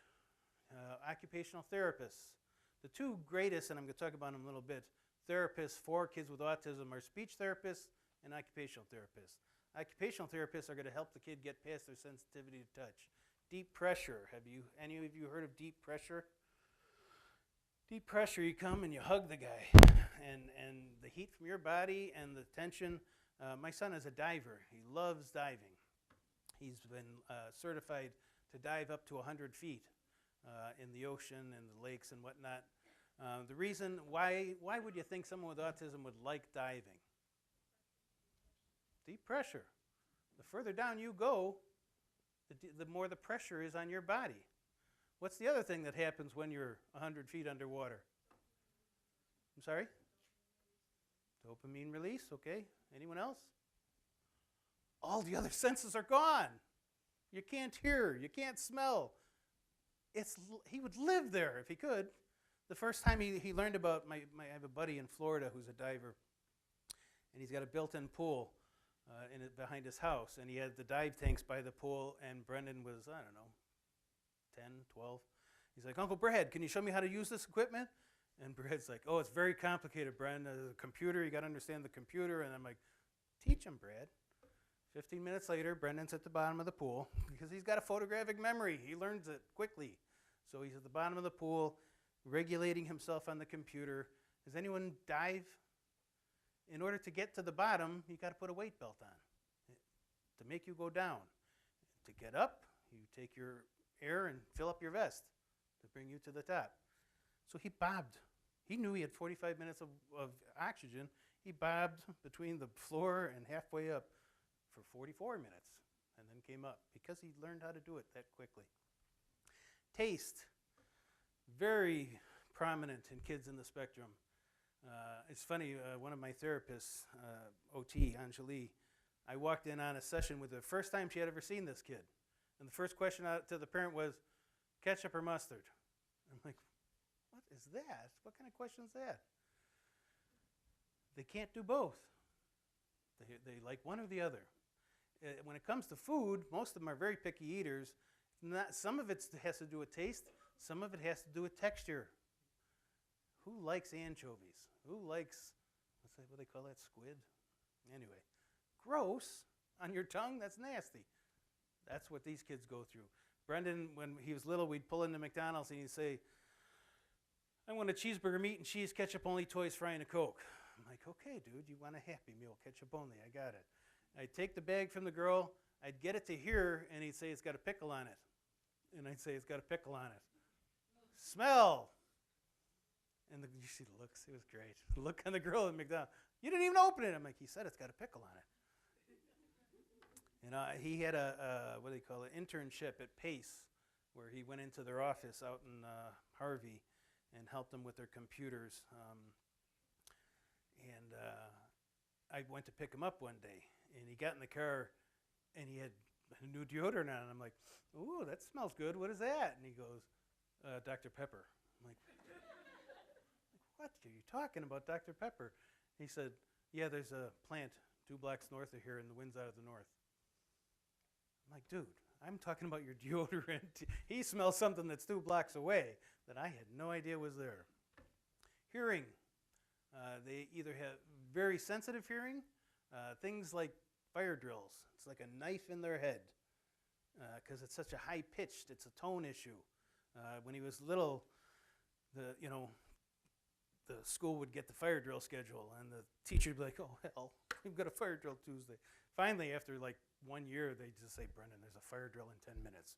Occupational therapists. The 2 greatest, and I'm going to talk about them a little bit, therapists for kids with autism are speech therapists and occupational therapists. Occupational therapists are going to help the kid get past their sensitivity to touch. Deep pressure. Have any of you heard of deep pressure? Deep pressure, you come and you hug the guy, and the heat from your body and the tension. My son is a diver. He loves diving. He's been certified to dive up to 100 feet in the ocean and the lakes and whatnot. The reason, why would you think someone with autism would like diving? Deep pressure. The further down you go, the more the pressure is on your body. What's the other thing that happens when you're 100 feet underwater? I'm sorry? Dopamine release, okay. Anyone else? All the other senses are gone. You can't hear, you can't smell. He would live there if he could. The first time he learned about, I have a buddy in Florida who's a diver, and he's got a built-in pool behind his house, and he had the dive tanks by the pool, and Brendan was, I don't know, 10, 12. He's like, Uncle Brad, can you show me how to use this equipment? And Brad's like, oh, it's very complicated, Brendan. The computer, you got to understand the computer. And I'm like, teach him, Brad. 15 minutes later, Brendan's at the bottom of the pool because he's got a photographic memory. He learns it quickly. So he's at the bottom of the pool, regulating himself on the computer. Does anyone dive? In order to get to the bottom, you got to put a weight belt on to make you go down. To get up, you take your air and fill up your vest to bring you to the top. So he bobbed. He knew he had 45 minutes of oxygen. He bobbed between the floor and halfway up for 44 minutes and then came up because he learned how to do it that quickly. Taste, very prominent in kids in the spectrum. It's funny, one of my therapists, OT, Anjali, I walked in on a session with the first time she had ever seen this kid. And the first question to the parent was, ketchup or mustard? I'm like, what is that? What kind of question is that? They can't do both. They like one or the other. when it comes to food, most of them are very picky eaters. Some of it has to do with taste. Some of it has to do with texture. Who likes anchovies? Who likes, what do they call that, squid? Anyway, gross on your tongue, that's nasty. That's what these kids go through. Brendan, when he was little, we'd pull into McDonald's and he'd say, I want a cheeseburger, meat and cheese, ketchup only, toys, fry, and a Coke. I'm like, okay, dude, you want a Happy Meal, ketchup only, I got it. I'd take the bag from the girl, I'd get it to here, and he'd say, it's got a pickle on it. And I'd say, it's got a pickle on it. Smell! And you see the looks, it was great. The look on the girl at McDonald's, you didn't even open it. I'm like, he said it's got a pickle on it. You know, he had what do they call it, internship at Pace, where he went into their office out in Harvey and helped them with their computers. I went to pick him up one day, and he got in the car, and he had a new deodorant on. And I'm like, ooh, that smells good. What is that? And he goes, Dr. Pepper. I'm like, what are you talking about, Dr. Pepper? He said, yeah, there's a plant 2 blocks north of here, and the wind's out of the north. I'm like, dude, I'm talking about your deodorant. He smells something that's 2 blocks away that I had no idea was there. Hearing. They either have very sensitive hearing, things like fire drills. It's like a knife in their head because it's such a high-pitched, it's a tone issue. When he was little, the school would get the fire drill schedule, and the teacher would be like, oh, hell, we've got a fire drill Tuesday. Finally, after like 1 year, they just say, Brendan, there's a fire drill in 10 minutes,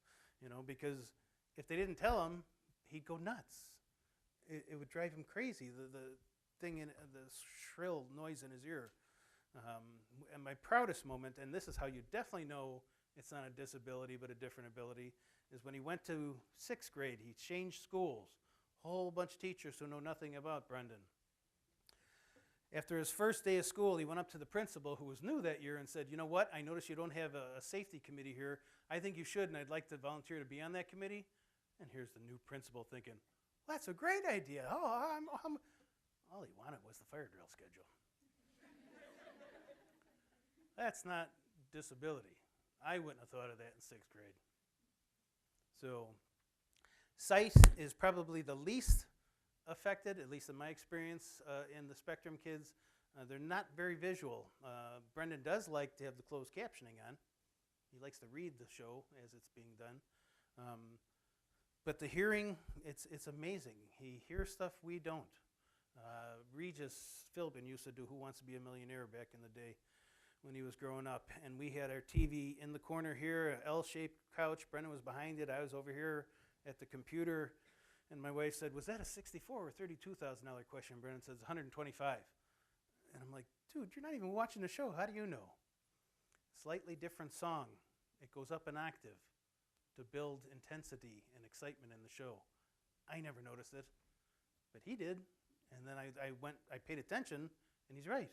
because if they didn't tell him, he'd go nuts. It would drive him crazy, the thing in the shrill noise in his ear. And my proudest moment, and this is how you definitely know it's not a disability but a different ability, is when he went to 6th grade. He changed schools. Whole bunch of teachers who know nothing about Brendan. After his first day of school, he went up to the principal, who was new that year, and said, you know what, I noticed you don't have a safety committee here. I think you should, and I'd like to volunteer to be on that committee. And here's the new principal thinking, well, that's a great idea. Oh, all he wanted was the fire drill schedule. That's not disability. I wouldn't have thought of that in 6th grade. So sight is probably the least affected, at least in my experience, in the spectrum kids. They're not very visual. Brendan does like to have the closed captioning on. He likes to read the show as it's being done. But the hearing, it's amazing. He hears stuff we don't. Regis Philbin used to do Who Wants to Be a Millionaire back in the day when he was growing up. And we had our TV in the corner here, an L-shaped couch. Brendan was behind it. I was over here at the computer. And my wife said, was that a $64,000 or $32,000 question? Brendan says, 125. And I'm like, dude, you're not even watching the show. How do you know? Slightly different song. It goes up an octave to build intensity and excitement in the show. I never noticed it, but he did. And then I paid attention, and he's right.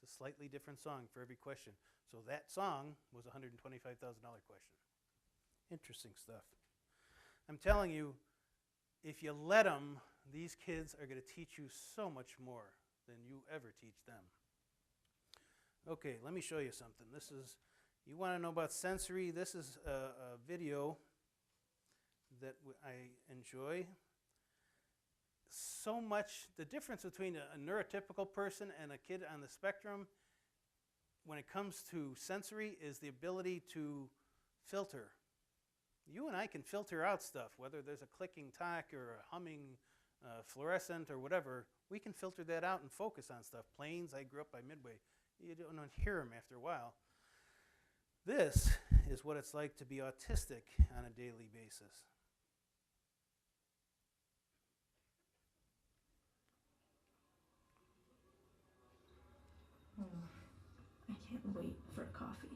It's a slightly different song for every question. So that song was a $125,000 question. Interesting stuff. I'm telling you, if you let them, these kids are going to teach you so much more than you ever teach them. Okay, let me show you something. You want to know about sensory? This is a video that I enjoy. So much, the difference between a neurotypical person and a kid on the spectrum when it comes to sensory is the ability to filter. You and I can filter out stuff, whether there's a clicking talk or a humming fluorescent or whatever. We can filter that out and focus on stuff. Planes, I grew up by Midway. You don't hear them after a while. This is what it's like to be autistic on a daily basis. I can't wait for coffee.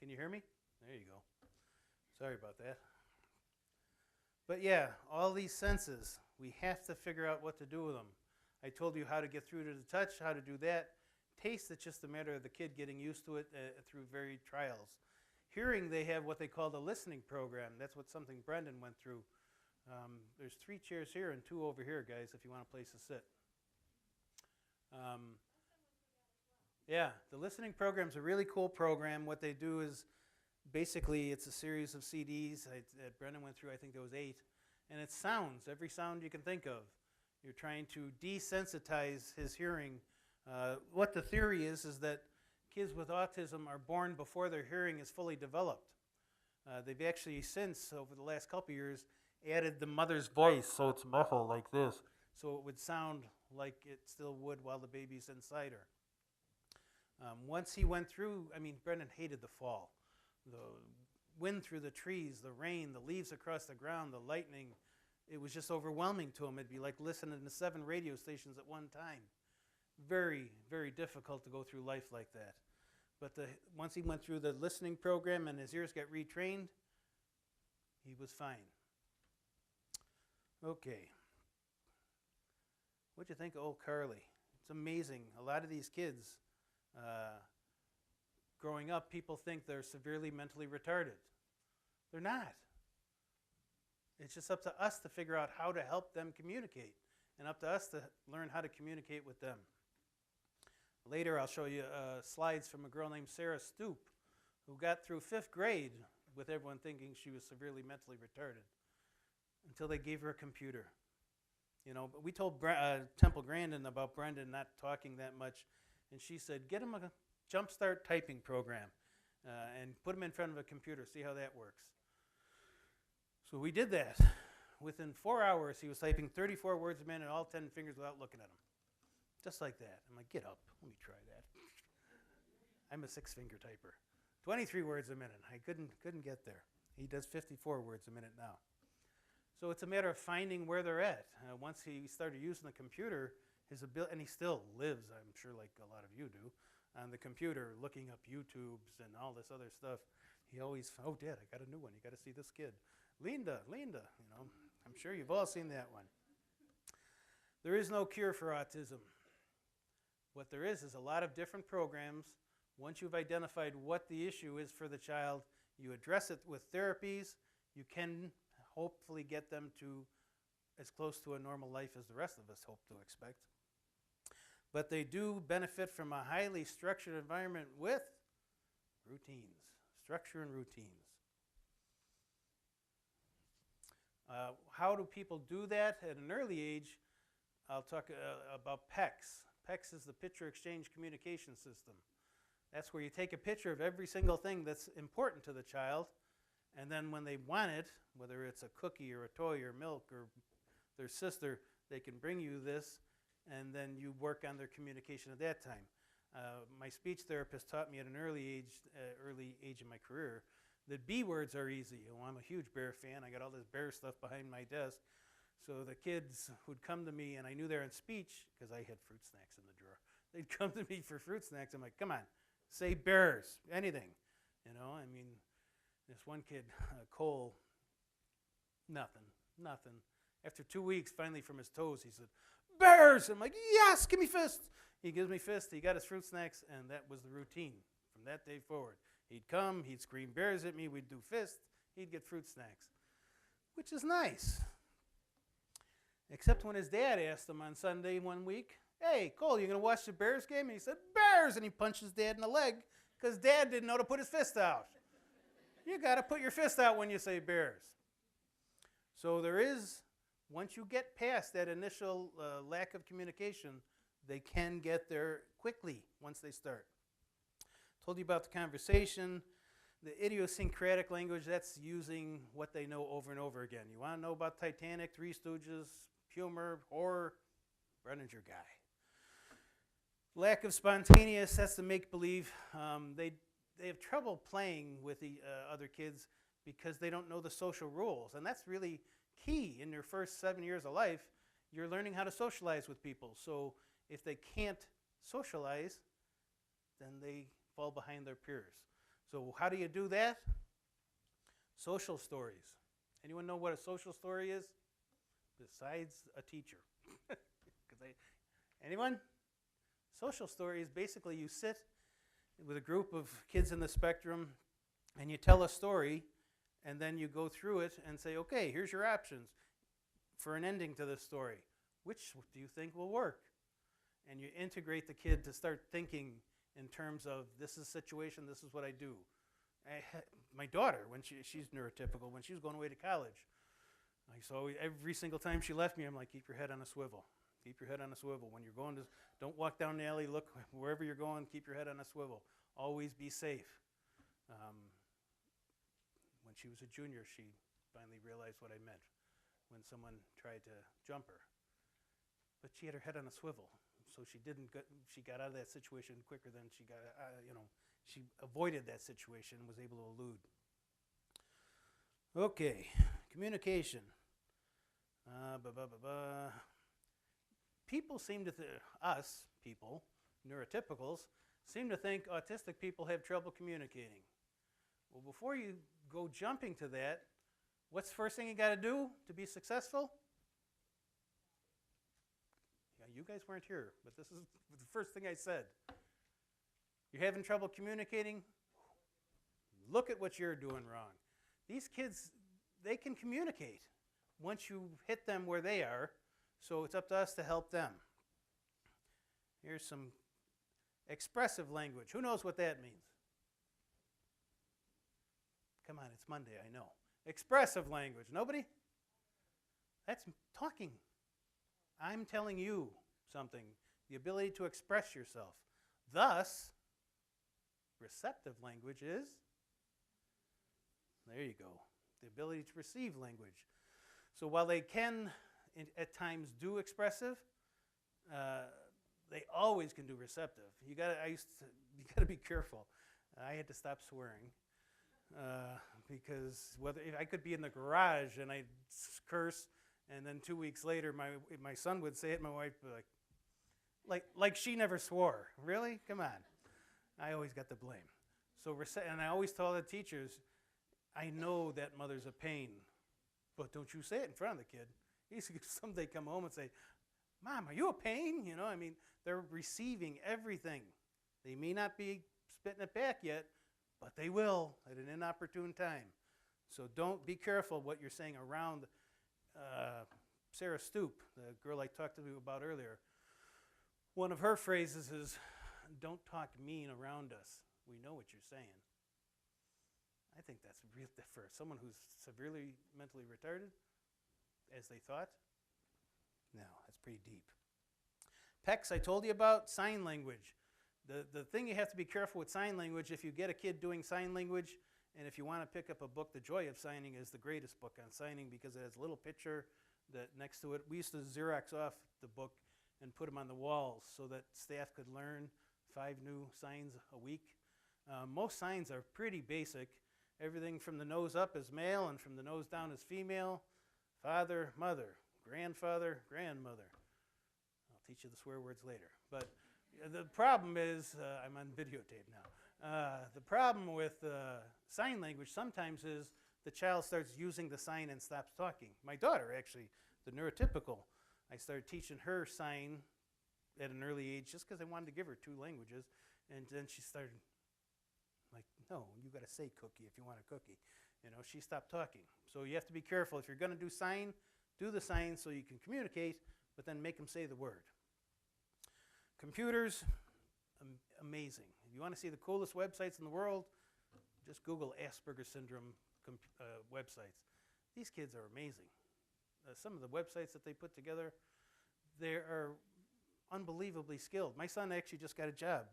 Can you hear me? There you go. Sorry about that. But yeah, all these senses, we have to figure out what to do with them. I told you how to get through to the touch, how to do that. Taste, it's just a matter of the kid getting used to it through varied trials. Hearing, they have what they call the listening program. That's something Brendan went through. There's 3 chairs here and 2 over here, guys, if you want a place to sit. Yeah, the listening program's a really cool program. What they do is basically it's a series of CDs that Brendan went through. I think there was 8. And it's sounds, every sound you can think of. You're trying to desensitize his hearing. What the theory is that kids with autism are born before their hearing is fully developed. They've actually since, over the last couple of years, added the mother's voice so it's muffled like this, so it would sound like it still would while the baby's inside her. Once he went through, Brendan hated the fall. The wind through the trees, the rain, the leaves across the ground, the lightning, it was just overwhelming to him. It'd be like listening to 7 radio stations at one time. Very, very difficult to go through life like that. But once he went through the listening program and his ears got retrained, he was fine. Okay. What'd you think of old Carly? It's amazing. A lot of these kids, growing up, people think they're severely mentally retarded. They're not. It's just up to us to figure out how to help them communicate, and up to us to learn how to communicate with them. Later, I'll show you slides from a girl named Sarah Stoop, who got through 5th grade with everyone thinking she was severely mentally retarded, until they gave her a computer. But we told Temple Grandin about Brendan not talking that much, and she said, get him a jumpstart typing program and put him in front of a computer, see how that works. So we did that. Within 4 hours, he was typing 34 words a minute, all 10 fingers without looking at them. Just like that. I'm like, get up, let me try that. I'm a 6-finger typer. 23 words a minute. I couldn't get there. He does 54 words a minute now. So it's a matter of finding where they're at. Once he started using the computer, his ability, and he still lives, I'm sure like a lot of you do, on the computer, looking up YouTubes and all this other stuff. He always, oh, Dad, I got a new one. You got to see this kid. Linda, I'm sure you've all seen that one. There is no cure for autism. What there is a lot of different programs. Once you've identified what the issue is for the child, you address it with therapies. You can hopefully get them to as close to a normal life as the rest of us hope to expect. But they do benefit from a highly structured environment with routines, structure and routines. How do people do that? At an early age, I'll talk about PECS. PECS is the Picture Exchange Communication System. That's where you take a picture of every single thing that's important to the child, and then when they want it, whether it's a cookie or a toy or milk or their sister, they can bring you this, and then you work on their communication at that time. My speech therapist taught me at an early age in my career that B words are easy. I'm a huge Bear fan. I got all this Bear stuff behind my desk. So the kids who'd come to me, and I knew they're in speech because I had fruit snacks in the drawer. They'd come to me for fruit snacks. I'm like, come on, say bears, anything. This one kid, Cole, nothing. After 2 weeks, finally from his toes, he said, bears! I'm like, yes, give me fist. He gives me fist, he got his fruit snacks, and that was the routine from that day forward. He'd come, he'd scream bears at me, we'd do fist, he'd get fruit snacks, which is nice. Except when his dad asked him on Sunday one week, hey, Cole, you going to watch the Bears game? And he said, bears! And he punched his dad in the leg because Dad didn't know to put his fist out. You got to put your fist out when you say bears. So there is, once you get past that initial lack of communication, they can get there quickly once they start. Told you about the conversation. The idiosyncratic language, that's using what they know over and over again. You want to know about Titanic, Three Stooges, humor, horror? Brendan's your guy. Lack of spontaneous, that's the make-believe. They have trouble playing with the other kids because they don't know the social rules. And that's really key in their first 7 years of life. You're learning how to socialize with people. So if they can't socialize, then they fall behind their peers. So how do you do that? Social stories. Anyone know what a social story is? Besides a teacher. Anyone? Social story is basically you sit with a group of kids in the spectrum and you tell a story and then you go through it and say, okay, here's your options for an ending to this story. Which do you think will work? And you integrate the kid to start thinking in terms of this is a situation, this is what I do. My daughter, when she's neurotypical, when she was going away to college, so every single time she left me, I'm like, keep your head on a swivel. Keep your head on a swivel. When you're going to, don't walk down the alley, look wherever you're going, keep your head on a swivel. Always be safe. When she was a junior, she finally realized what I meant when someone tried to jump her. But she had her head on a swivel, so she got out of that situation quicker than she got, she avoided that situation and was able to elude. Okay, communication. People seem to, us people, neurotypicals, seem to think autistic people have trouble communicating. Well, before you go jumping to that, what's the first thing you got to do to be successful? Yeah, you guys weren't here, but this is the first thing I said. You're having trouble communicating? Look at what you're doing wrong. These kids, they can communicate once you hit them where they are, so it's up to us to help them. Here's some expressive language. Who knows what that means? Come on, it's Monday, I know. Expressive language. Nobody? That's talking. I'm telling you something. The ability to express yourself. Thus, receptive language is, there you go, the ability to receive language. So while they can at times do expressive, they always can do receptive. You gotta be careful. I had to stop swearing because if I could be in the garage and I'd curse, and then 2 weeks later my son would say it, my wife would be like she never swore. Really? Come on. I always got the blame. So and I always tell the teachers, I know that mother's a pain, but don't you say it in front of the kid. He's going to someday come home and say, Mom, are you a pain? They're receiving everything. They may not be spitting it back yet, but they will at an inopportune time. So don't be careful what you're saying around. Sarah Stoop, the girl I talked to you about earlier, one of her phrases is, don't talk mean around us. We know what you're saying. I think that's real for someone who's severely mentally retarded, as they thought. No, that's pretty deep. PECS, I told you about, sign language. The thing you have to be careful with sign language, if you get a kid doing sign language, and if you want to pick up a book, The Joy of Signing is the greatest book on signing because it has a little picture that next to it. We used to Xerox off the book and put them on the walls so that staff could learn 5 new signs a week. Most signs are pretty basic. Everything from the nose up is male and from the nose down is female. Father, mother, grandfather, grandmother. I'll teach you the swear words later. But the problem is, I'm on videotape now. The problem with sign language sometimes is the child starts using the sign and stops talking. My daughter, actually, the neurotypical, I started teaching her sign at an early age just because I wanted to give her 2 languages. And then she started, like, no, you got to say cookie if you want a cookie. She stopped talking. So you have to be careful. If you're going to do sign, do the sign so you can communicate, but then make them say the word. Computers, amazing. If you want to see the coolest websites in the world, just Google Asperger's syndrome websites. These kids are amazing. Some of the websites that they put together, they are unbelievably skilled. My son actually just got a job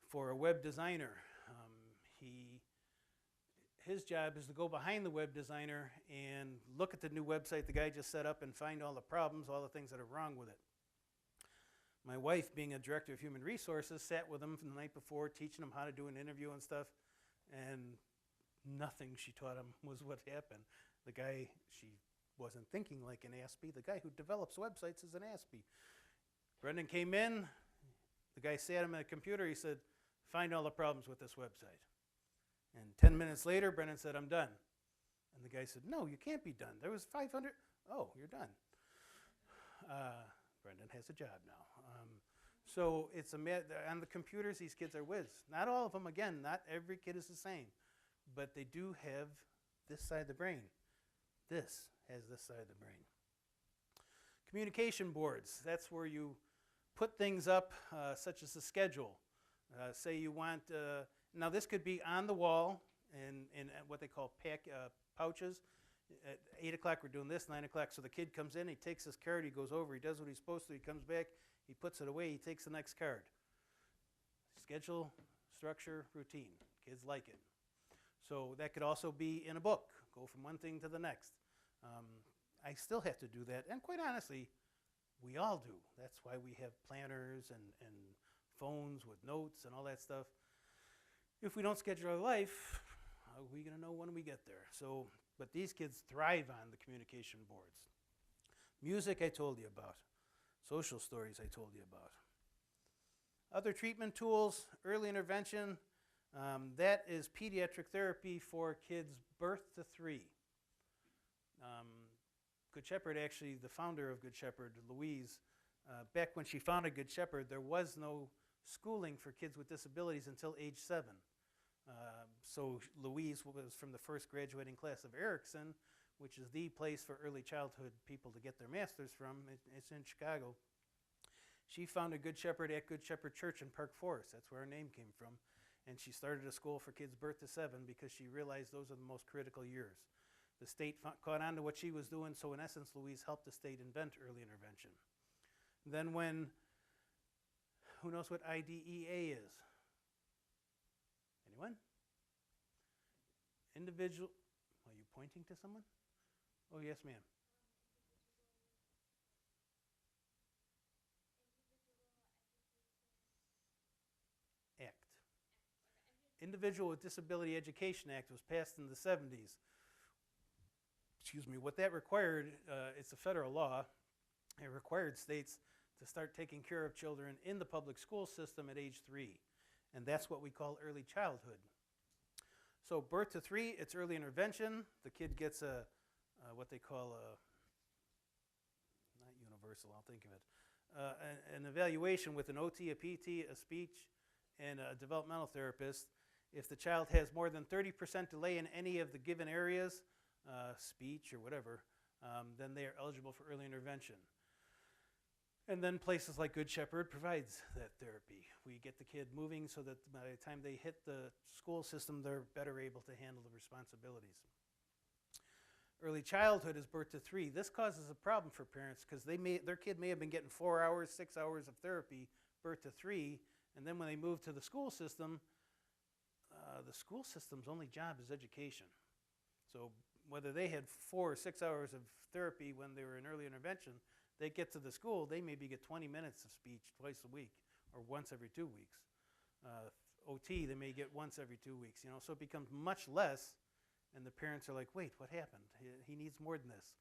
for a web designer. His job is to go behind the web designer and look at the new website the guy just set up and find all the problems, all the things that are wrong with it. My wife, being a director of human resources, sat with him from the night before, teaching him how to do an interview and stuff, and nothing she taught him was what happened. The guy, she wasn't thinking like an Aspie. The guy who develops websites is an Aspie. Brendan came in, the guy sat him at a computer, he said, find all the problems with this website. And 10 minutes later, Brendan said, I'm done. And the guy said, no, you can't be done. There was 500. Oh, you're done. Brendan has a job now. So it's on the computers, these kids are whiz. Not all of them, again, not every kid is the same. But they do have this side of the brain. This has this side of the brain. Communication boards, that's where you put things up, such as a schedule. Say you want, now this could be on the wall in what they call pouches. At 8 o'clock we're doing this, 9 o'clock, so the kid comes in, he takes his card, he goes over, he does what he's supposed to, he comes back, he puts it away, he takes the next card. Schedule, structure, routine. Kids like it. So that could also be in a book, go from one thing to the next. I still have to do that, and quite honestly, we all do. That's why we have planners and phones with notes and all that stuff. If we don't schedule our life, how are we going to know when we get there? So, but these kids thrive on the communication boards. Music I told you about. Social stories I told you about. Other treatment tools, early intervention, that is pediatric therapy for kids birth to 3. Good Shepherd, actually, the founder of Good Shepherd, Louise, back when she founded Good Shepherd, there was no schooling for kids with disabilities until age 7. So Louise was from the first graduating class of Erickson, which is the place for early childhood people to get their masters from. It's in Chicago. She founded Good Shepherd at Good Shepherd Church in Park Forest. That's where her name came from. And she started a school for kids birth to 7 because she realized those are the most critical years. The state caught on to what she was doing, so in essence, Louise helped the state invent early intervention. Then when, who knows what IDEA is? Anyone? Individual, are you pointing to someone? Oh, yes, ma'am. Act. Individual with Disability Education Act was passed in the 70s. Excuse me, what that required, it's a federal law, it required states to start taking care of children in the public school system at age 3. And that's what we call early childhood. So birth to 3, it's early intervention. The kid gets what they call not universal, I'll think of it, an evaluation with an OT, a PT, a speech, and a developmental therapist. If the child has more than 30% delay in any of the given areas, speech or whatever, then they are eligible for early intervention. And then places like Good Shepherd provides that therapy. We get the kid moving so that by the time they hit the school system, they're better able to handle the responsibilities. Early childhood is birth to 3. This causes a problem for parents because their kid may have been getting 4 hours, 6 hours of therapy birth to 3, and then when they move to the school system's only job is education. So whether they had 4 or 6 hours of therapy when they were in early intervention, they get to the school, they maybe get 20 minutes of speech twice a week or once every 2 weeks. OT, they may get once every 2 weeks, so it becomes much less, and the parents are like, wait, what happened? He needs more than this.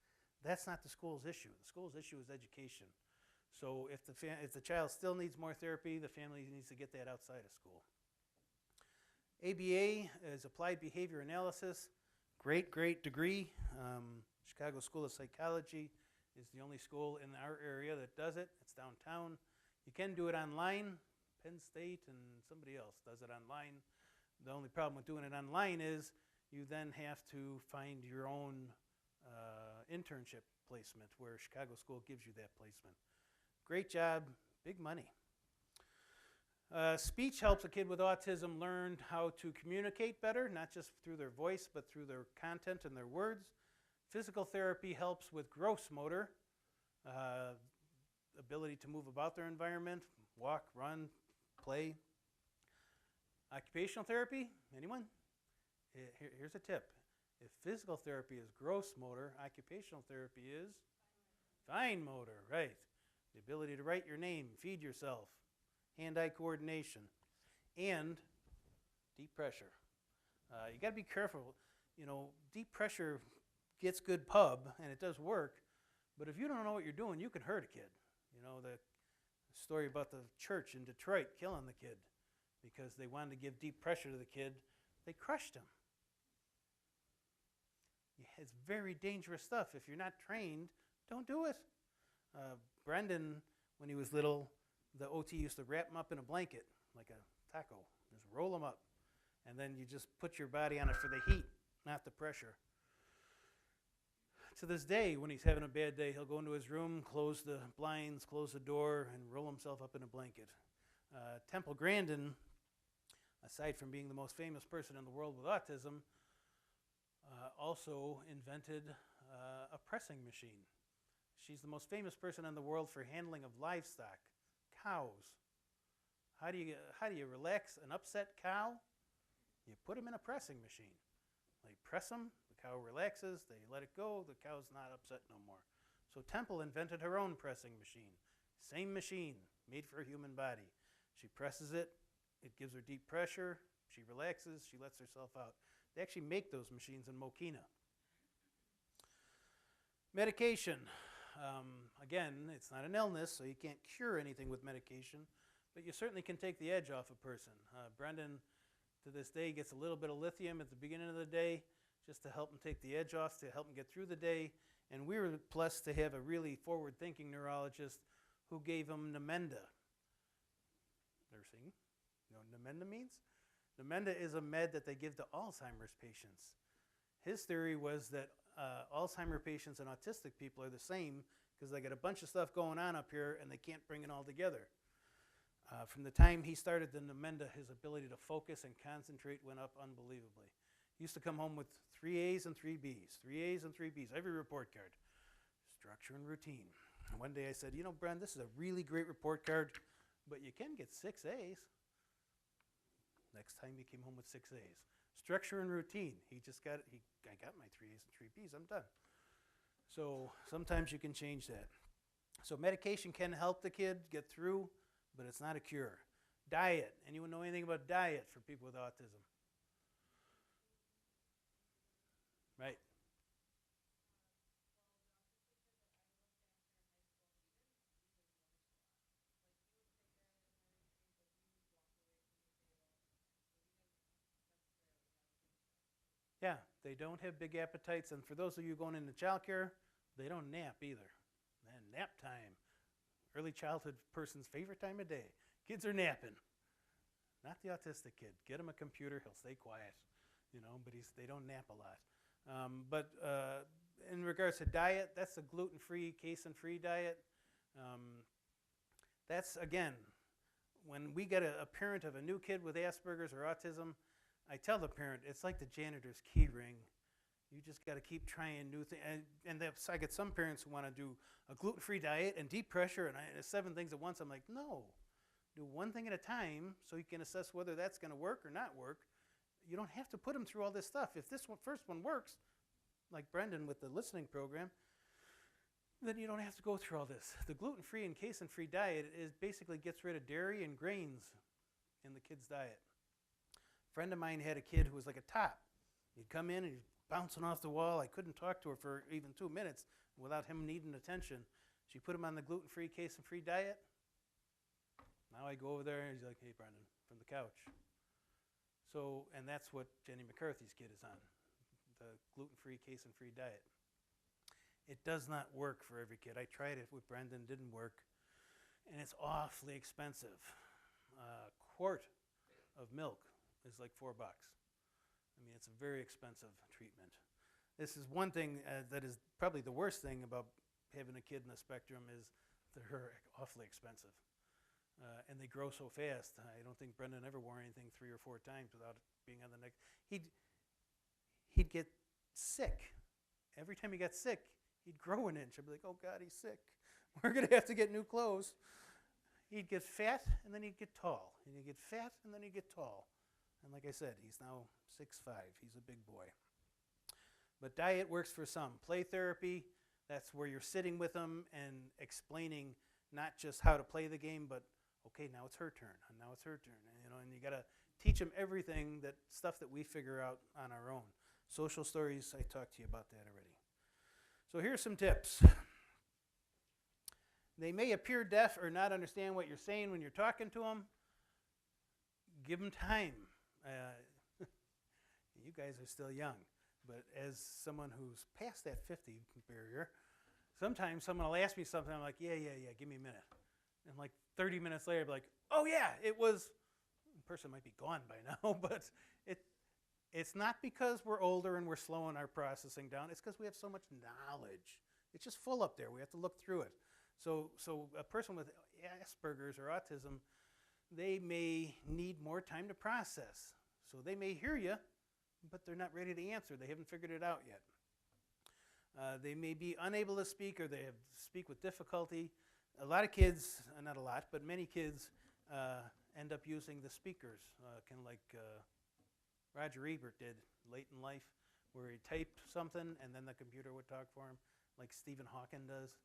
That's not the school's issue. The school's issue is education. So if the child still needs more therapy, the family needs to get that outside of school. ABA is Applied Behavior Analysis. Great degree. Chicago School of Psychology is the only school in our area that does it. It's downtown. You can do it online. Penn State and somebody else does it online. The only problem with doing it online is you then have to find your own internship placement where Chicago School gives you that placement. Great job, big money. Speech helps a kid with autism learn how to communicate better, not just through their voice, but through their content and their words. Physical therapy helps with gross motor, ability to move about their environment, walk, run, play. Occupational therapy, anyone? Here's a tip. If physical therapy is gross motor, occupational therapy is fine motor, right? The ability to write your name, feed yourself, hand-eye coordination, and deep pressure. You got to be careful. Deep pressure gets good pub, and it does work, but if you don't know what you're doing, you can hurt a kid. The story about the church in Detroit killing the kid because they wanted to give deep pressure to the kid, They crushed him. It's very dangerous stuff. If you're not trained, don't do it. Brendan, when he was little, the OT used to wrap him up in a blanket, like a taco. Just roll him up. And then you just put your body on it for the heat, not the pressure. To this day, when he's having a bad day, he'll go into his room, close the blinds, close the door, and roll himself up in a blanket. Temple Grandin, aside from being the most famous person in the world with autism, also invented a pressing machine. She's the most famous person in the world for handling of livestock, cows. How do you relax an upset cow? You put them in a pressing machine. They press them, the cow relaxes, they let it go, the cow's not upset no more. So Temple invented her own pressing machine. Same machine, made for a human body. She presses it, it gives her deep pressure, she relaxes, she lets herself out. They actually make those machines in Mokina. Medication. Again, it's not an illness, so you can't cure anything with medication, but you certainly can take the edge off a person. Brendan, to this day, gets a little bit of lithium at the beginning of the day just to help him take the edge off, to help him get through the day. And we were blessed to have a really forward-thinking neurologist who gave him Namenda. Nursing. You know what Namenda means? Namenda is a med that they give to Alzheimer's patients. His theory was that Alzheimer patients and autistic people are the same because they got a bunch of stuff going on up here and they can't bring it all together. From the time he started the Namenda, his ability to focus and concentrate went up unbelievably. He used to come home with 3 A's and 3 B's, 3 A's and 3 B's, every report card. Structure and routine. And one day I said, you know, Bren, this is a really great report card, but you can get 6 A's. Next time he came home with 6 A's. Structure and routine. He just got it. I got my 3 A's and 3 B's. I'm done. So sometimes you can change that. So medication can help the kid get through, but it's not a cure. Diet. Anyone know anything about diet for people with autism? Right. Yeah, they don't have big appetites, and for those of you going into childcare, they don't nap either. Man, nap time. Early childhood person's favorite time of day. Kids are napping. Not the autistic kid. Get him a computer, he'll stay quiet, you know, but they don't nap a lot. But in regards to diet, that's a gluten-free, casein-free diet. That's, again, when we get a parent of a new kid with Asperger's or autism, I tell the parent, it's like the janitor's key ring. You just got to keep trying new things. And I get some parents who want to do a gluten-free diet and deep pressure and 7 things at once. I'm like, no. Do one thing at a time so you can assess whether that's going to work or not work. You don't have to put them through all this stuff. If this first one works, like Brendan with the listening program, then you don't have to go through all this. The gluten-free and casein-free diet basically gets rid of dairy and grains in the kid's diet. A friend of mine had a kid who was like a top. He'd come in and he'd bouncing off the wall. I couldn't talk to her for even 2 minutes without him needing attention. She put him on the gluten-free, casein-free diet. Now I go over there and he's like, hey, Brendan, from the couch. So, and that's what Jenny McCarthy's kid is on, the gluten-free, casein-free diet. It does not work for every kid. I tried it with Brendan, didn't work, and it's awfully expensive. A quart of milk is like $4. I mean, it's a very expensive treatment. This is one thing that is probably the worst thing about having a kid in the spectrum is they're awfully expensive. And they grow so fast. I don't think Brendan ever wore anything 3 or 4 times without it being on the neck. He'd get sick. Every time he got sick, he'd grow an inch. I'd be like, oh God, he's sick. We're going to have to get new clothes. He'd get fat, and then he'd get tall. And he'd get fat, and then he'd get tall. And like I said, he's now 6'5". He's a big boy. But diet works for some. Play therapy, that's where you're sitting with them and explaining not just how to play the game, but okay, now it's her turn, and now it's her turn. And you got to teach them everything, stuff that we figure out on our own. Social stories, I talked to you about that already. So here's some tips. They may appear deaf or not understand what you're saying when you're talking to them. Give them time. you guys are still young. But as someone who's past that 50 barrier, sometimes someone will ask me something, I'm like, yeah, give me a minute. And like 30 minutes later, I'll be like, oh yeah, it was, the person might be gone by now, but it's not because we're older and we're slowing our processing down, it's because we have so much knowledge. It's just full up there, we have to look through it. So a person with Asperger's or autism, they may need more time to process. So they may hear you, but they're not ready to answer. They haven't figured it out yet. They may be unable to speak, or they speak with difficulty. A lot of kids, not a lot, but many kids end up using the speakers, kind of like Roger Ebert did late in life, where he typed something and then the computer would talk for him, like Stephen Hawking does.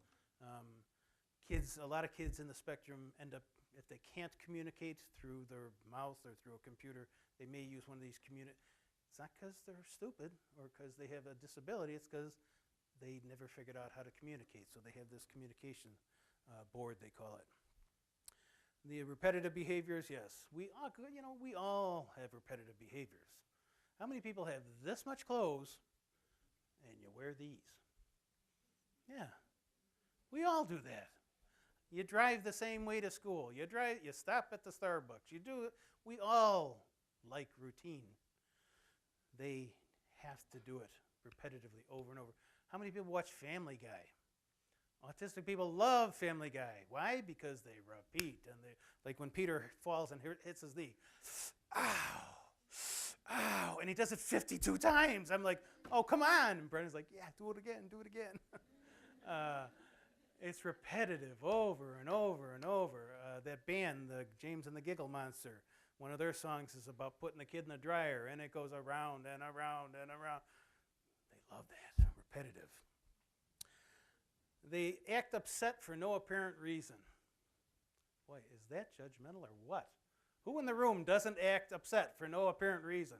A lot of kids in the spectrum end up, if they can't communicate through their mouth or through a computer, they may use one of these It's not because they're stupid or because they have a disability, it's because they never figured out how to communicate. So they have this communication board, they call it. The repetitive behaviors, yes. We all have repetitive behaviors. How many people have this much clothes and you wear these? Yeah, we all do that. You drive the same way to school. You stop at the Starbucks. We all like routine. They have to do it repetitively over and over. How many people watch Family Guy? Autistic people love Family Guy. Why? Because they repeat. And like when Peter falls and hits his knee. Ow, ow. And he does it 52 times. I'm like, oh, come on. And Brendan's like, yeah, do it again, do it again. It's repetitive over and over and over. That band, the James and the Giggle Monster, one of their songs is about putting the kid in the dryer, and it goes around and around and around. They love that, repetitive. They act upset for no apparent reason. Boy, is that judgmental or what? Who in the room doesn't act upset for no apparent reason?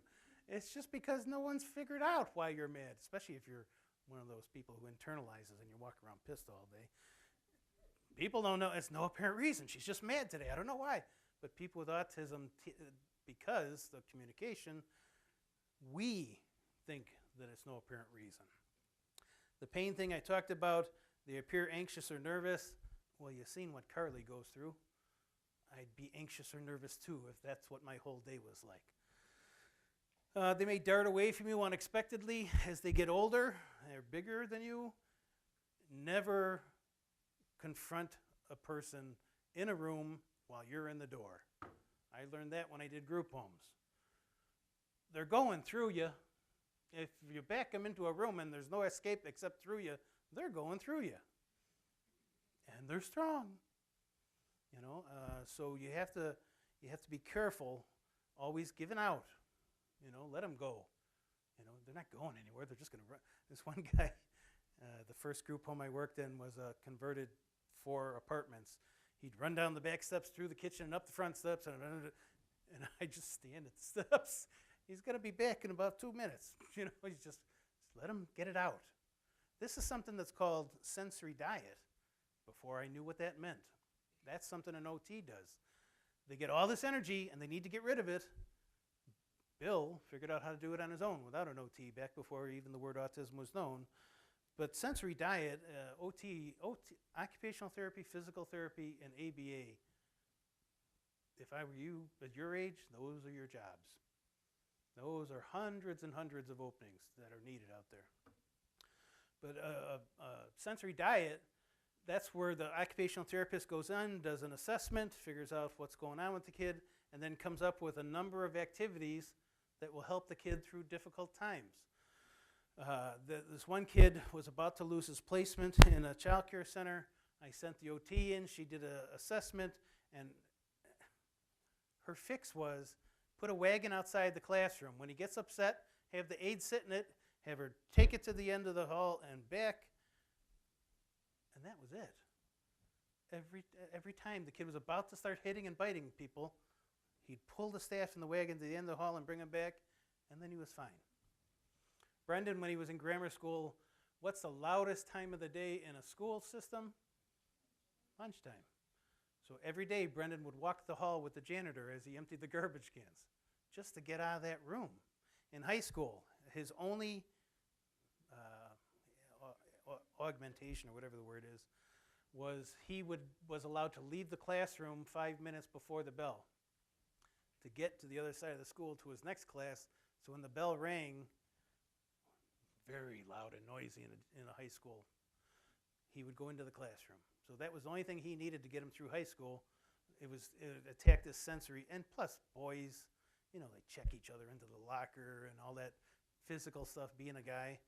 It's just because no one's figured out why you're mad, especially if you're one of those people who internalizes and you walk around pissed all day. People don't know, it's no apparent reason. She's just mad today. I don't know why. But people with autism, because the communication, we think that it's no apparent reason. The pain thing I talked about, they appear anxious or nervous. Well, you've seen what Carly goes through. I'd be anxious or nervous too if that's what my whole day was like. They may dart away from you unexpectedly as they get older. They're bigger than you. Never confront a person in a room while you're in the door. I learned that when I did group homes. They're going through you. If you back them into a room and there's no escape except through you, they're going through you. And they're strong. So you have to be careful, always giving out. Let them go. They're not going anywhere. They're just going to run. This one guy, the first group home I worked in was converted 4 apartments. He'd run down the back steps, through the kitchen, and up the front steps, and I just stand at the steps. He's going to be back in about 2 minutes. He's just let him get it out. This is something that's called sensory diet. Before I knew what that meant. That's something an OT does. They get all this energy, and they need to get rid of it. Bill figured out how to do it on his own without an OT back before even the word autism was known. But sensory diet, OT, occupational therapy, physical therapy, and ABA, if I were you at your age, those are your jobs. Those are hundreds and hundreds of openings that are needed out there. But sensory diet, that's where the occupational therapist goes in, does an assessment, figures out what's going on with the kid, and then comes up with a number of activities that will help the kid through difficult times. This one kid was about to lose his placement in a child care center. I sent the OT in, she did an assessment, and her fix was put a wagon outside the classroom. When he gets upset, have the aide sit in it, have her take it to the end of the hall and back, and that was it. Every time the kid was about to start hitting and biting people, he'd pull the staff in the wagon to the end of the hall and bring him back, and then he was fine. Brendan, when he was in grammar school, what's the loudest time of the day in a school system? Lunchtime. So every day, Brendan would walk the hall with the janitor as he emptied the garbage cans, just to get out of that room. In high school, his only augmentation, or whatever the word is, was he was allowed to leave the classroom 5 minutes before the bell to get to the other side of the school to his next class. So when the bell rang, very loud and noisy in a high school, he would go into the classroom. So that was the only thing he needed to get him through high school. It attacked his sensory, and plus boys, they check each other into the locker and all that physical stuff, being a guy.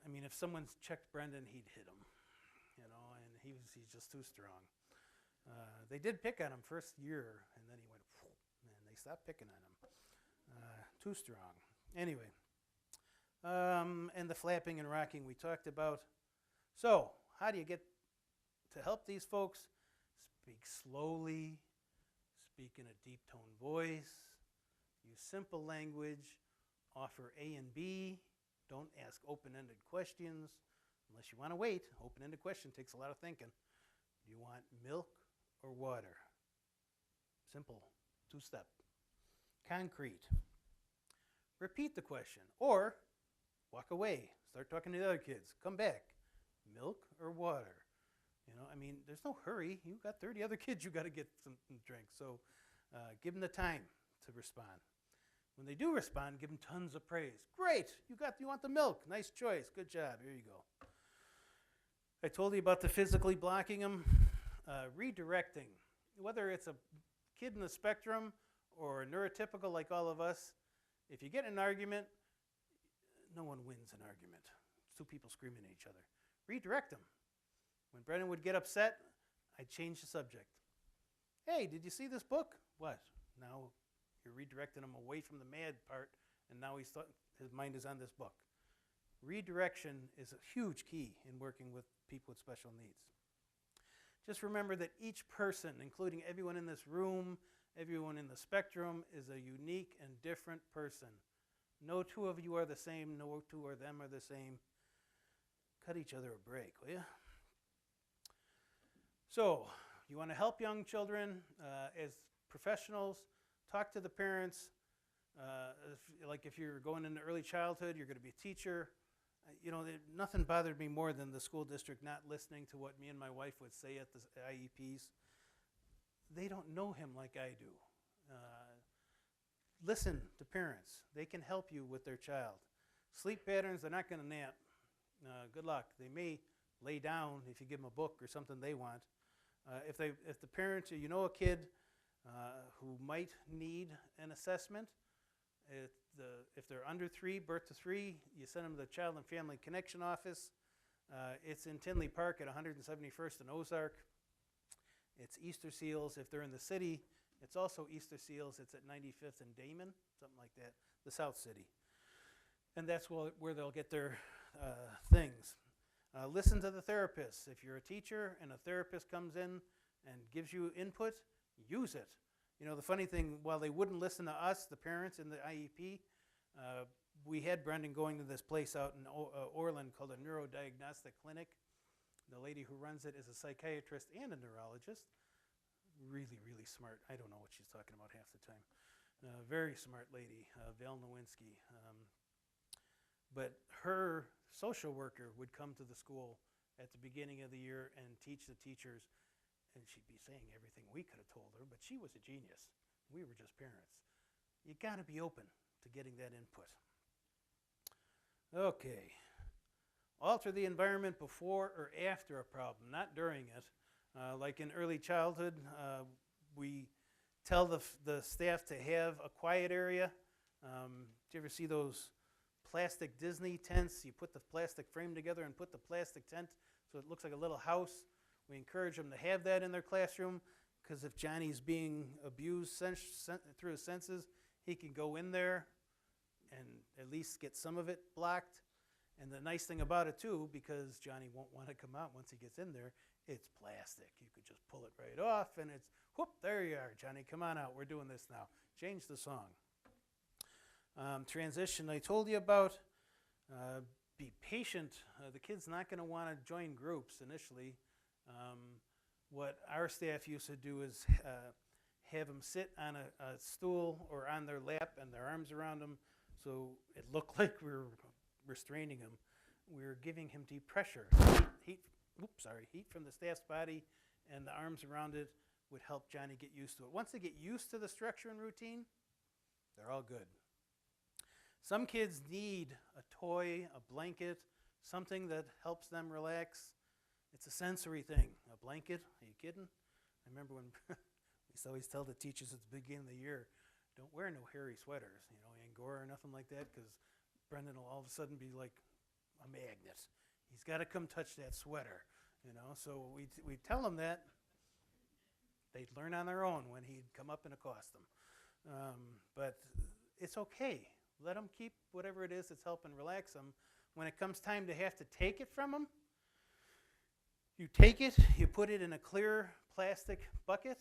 I mean, if someone's checked Brendan, he'd hit him, and he's just too strong. They did pick on him first year, and then he went, and they stopped picking on him. Too strong. Anyway, and the flapping and rocking we talked about. So, how do you get to help these folks? Speak slowly, speak in a deep tone voice, use simple language, offer A and B, don't ask open-ended questions unless you want to wait. Open-ended question takes a lot of thinking. Do you want milk or water? Simple, two-step. Concrete. Repeat the question or walk away. Start talking to the other kids. Come back. Milk or water? There's no hurry. You've got 30 other kids you got to get some drink. So give them the time to respond. When they do respond, give them tons of praise. Great, you want the milk. Nice choice. Good job. Here you go. I told you about the physically blocking them. Redirecting. Whether it's a kid in the spectrum or a neurotypical like all of us, if you get in an argument, no one wins an argument. It's two people screaming at each other. Redirect them. When Brendan would get upset, I'd change the subject. Hey, did you see this book? What? Now you're redirecting him away from the mad part, and now his mind is on this book. Redirection is a huge key in working with people with special needs. Just remember that each person, including everyone in this room, everyone in the spectrum, is a unique and different person. No two of you are the same. No two of them are the same. Cut each other a break, will you? So, you want to help young children as professionals, talk to the parents. If you're going into early childhood, you're going to be a teacher. Nothing bothered me more than the school district not listening to what me and my wife would say at the IEPs. They don't know him like I do. Listen to parents. They can help you with their child. Sleep patterns, they're not going to nap. Good luck. They may lay down if you give them a book or something they want. If the parent, a kid who might need an assessment, if they're under 3, birth to 3, you send them to the Child and Family Connection Office. It's in Tinley Park at 171st and Ozark. It's Easter Seals. If they're in the city, it's also Easter Seals. It's at 95th and Damon, something like that, the South City. And that's where they'll get their things. Listen to the therapists. If you're a teacher and a therapist comes in and gives you input, use it. The funny thing, while they wouldn't listen to us, the parents in the IEP, we had Brendan going to this place out in Orland called a neurodiagnostic clinic. The lady who runs it is a psychiatrist and a neurologist. Really, really smart. I don't know what she's talking about half the time. Very smart lady, Val Nowinski. But her social worker would come to the school at the beginning of the year and teach the teachers, and she'd be saying everything we could have told her, but she was a genius. We were just parents. You got to be open to getting that input. Okay. Alter the environment before or after a problem, not during it. Like in early childhood, we tell the staff to have a quiet area. Do you ever see those plastic Disney tents? You put the plastic frame together and put the plastic tent so it looks like a little house. We encourage them to have that in their classroom because if Johnny's being abused through his senses, he can go in there and at least get some of it blocked. And the nice thing about it too, because Johnny won't want to come out once he gets in there, it's plastic. You could just pull it right off and it's, whoop, there you are, Johnny, come on out. We're doing this now. Change the song. Transition I told you about. Be patient. The kid's not going to want to join groups initially. What our staff used to do is have them sit on a stool or on their lap and their arms around them So it looked like we were restraining him. We were giving him deep pressure. Heat from the staff's body and the arms around it would help Johnny get used to it. Once they get used to the structure and routine, they're all good. Some kids need a toy, a blanket, something that helps them relax. It's a sensory thing. A blanket? Are you kidding? I remember when we used to always tell the teachers at the beginning of the year, don't wear no hairy sweaters, Angora or nothing like that, because Brendan will all of a sudden be like a magnet. He's got to come touch that sweater, So we'd tell him that. They'd learn on their own when he'd come up and accost them. But it's okay. Let them keep whatever it is that's helping relax them. When it comes time to have to take it from them, you take it, you put it in a clear plastic bucket,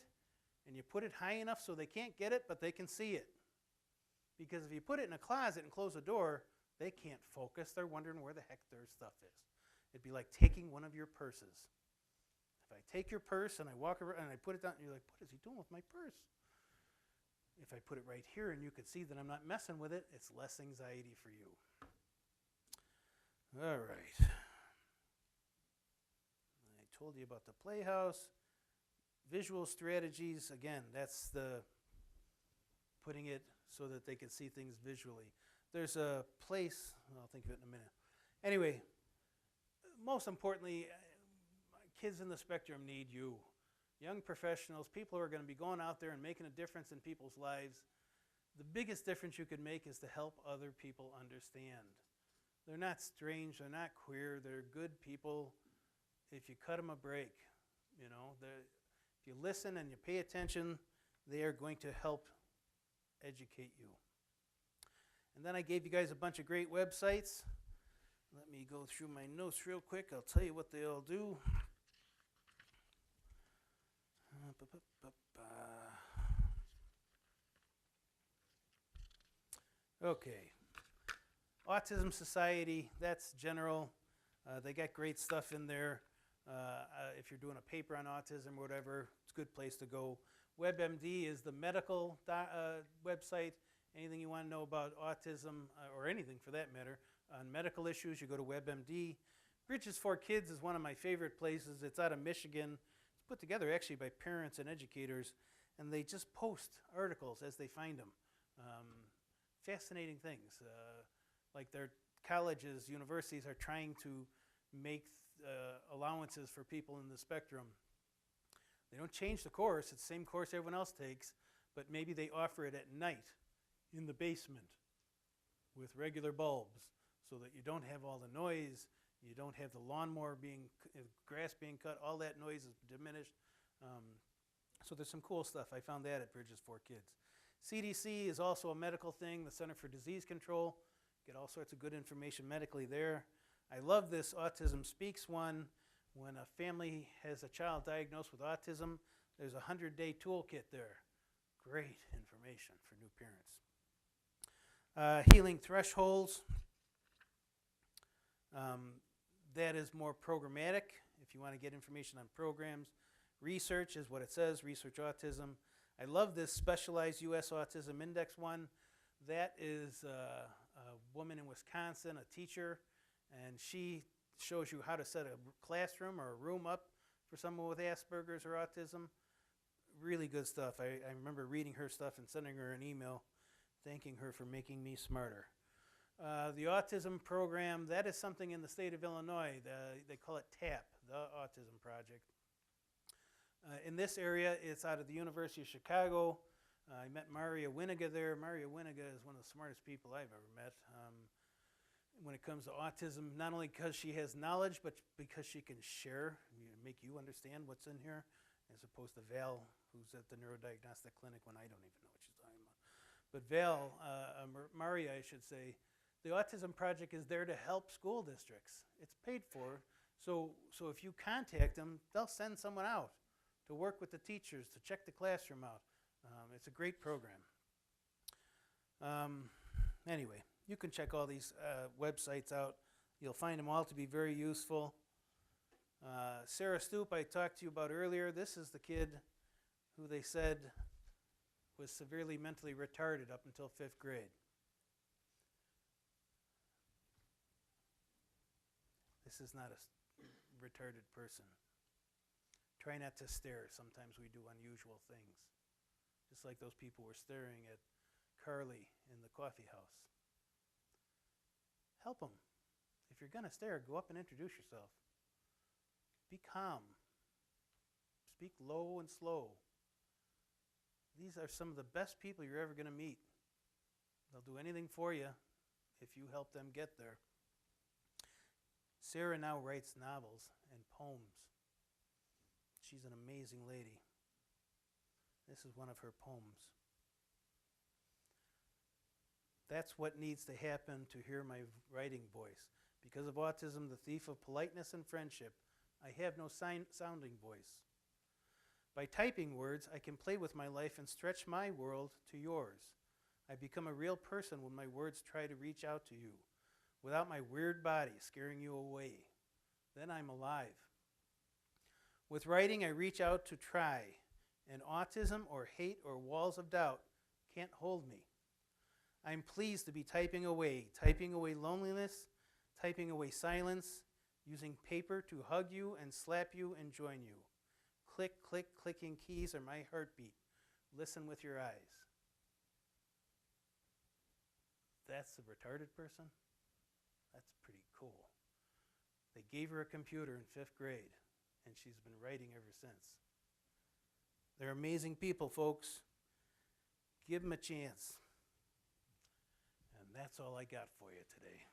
and you put it high enough so they can't get it, but they can see it. Because if you put it in a closet and close the door, they can't focus. They're wondering where the heck their stuff is. It'd be like taking one of your purses. If I take your purse and I walk around and I put it down, and you're like, what is he doing with my purse? If I put it right here and you can see that I'm not messing with it, it's less anxiety for you. All right. I told you about the playhouse. Visual strategies, again, that's the putting it so that they can see things visually. There's a place, I'll think of it in a minute. Anyway, most importantly, kids in the spectrum need you. Young professionals, people who are going to be going out there and making a difference in people's lives. The biggest difference you could make is to help other people understand. They're not strange, they're not queer, they're good people. If you cut them a break, if you listen and you pay attention, they are going to help educate you. And then I gave you guys a bunch of great websites. Let me go through my notes real quick. I'll tell you what they all do. Okay. Autism Society, that's general. They got great stuff in there. If you're doing a paper on autism or whatever, it's a good place to go. WebMD is the medical website. Anything you want to know about autism, or anything for that matter, on medical issues, you go to WebMD. Bridges for Kids is one of my favorite places. It's out of Michigan. It's put together actually by parents and educators, and they just post articles as they find them. Fascinating things. Like their colleges, universities are trying to make allowances for people in the spectrum. They don't change the course. It's the same course everyone else takes, but maybe they offer it at night in the basement with regular bulbs so that you don't have all the noise, you don't have the lawnmower grass being cut, all that noise is diminished. So there's some cool stuff. I found that at Bridges for Kids. CDC is also a medical thing, the Center for Disease Control. Get all sorts of good information medically there. I love this Autism Speaks one. When a family has a child diagnosed with autism, there's a 100-day toolkit there. Great information for new parents. Healing Thresholds. That is more programmatic if you want to get information on programs. Research is what it says, Research Autism. I love this Specialized U.S. Autism Index one. That is a woman in Wisconsin, a teacher, and she shows you how to set a classroom or a room up for someone with Asperger's or autism. Really good stuff. I remember reading her stuff and sending her an email thanking her for making me smarter. The autism program, that is something in the state of Illinois. They call it TAP, the Autism Project. In this area, it's out of the University of Chicago. I met Maria Winiga there. Maria Winiga is one of the smartest people I've ever met. When it comes to autism, not only because she has knowledge, but because she can share, make you understand what's in here, as opposed to Val, who's at the neurodiagnostic clinic when I don't even know what she's talking about. But Val, Maria, I should say, the Autism Project is there to help school districts. It's paid for, so if you contact them, they'll send someone out to work with the teachers, to check the classroom out. It's a great program. Anyway, you can check all these websites out. You'll find them all to be very useful. Sarah Stoop, I talked to you about earlier. This is the kid who they said was severely mentally retarded up until 5th grade. This is not a retarded person. Try not to stare. Sometimes we do unusual things. Just like those people were staring at Carly in the coffee house. Help them. If you're going to stare, go up and introduce yourself. Be calm. Speak low and slow. These are some of the best people you're ever going to meet. They'll do anything for you if you help them get there. Sarah now writes novels and poems. She's an amazing lady. This is one of her poems. That's what needs to happen to hear my writing voice. Because of autism, the thief of politeness and friendship, I have no sounding voice. By typing words, I can play with my life and stretch my world to yours. I become a real person when my words try to reach out to you, without my weird body scaring you away. Then I'm alive. With writing, I reach out to try, and autism or hate or walls of doubt can't hold me. I'm pleased to be typing away loneliness, typing away silence, using paper to hug you and slap you and join you. Click, click, clicking keys are my heartbeat. Listen with your eyes. That's a retarded person? That's pretty cool. They gave her a computer in 5th grade, and she's been writing ever since. They're amazing people, folks. Give them a chance. And that's all I got for you today.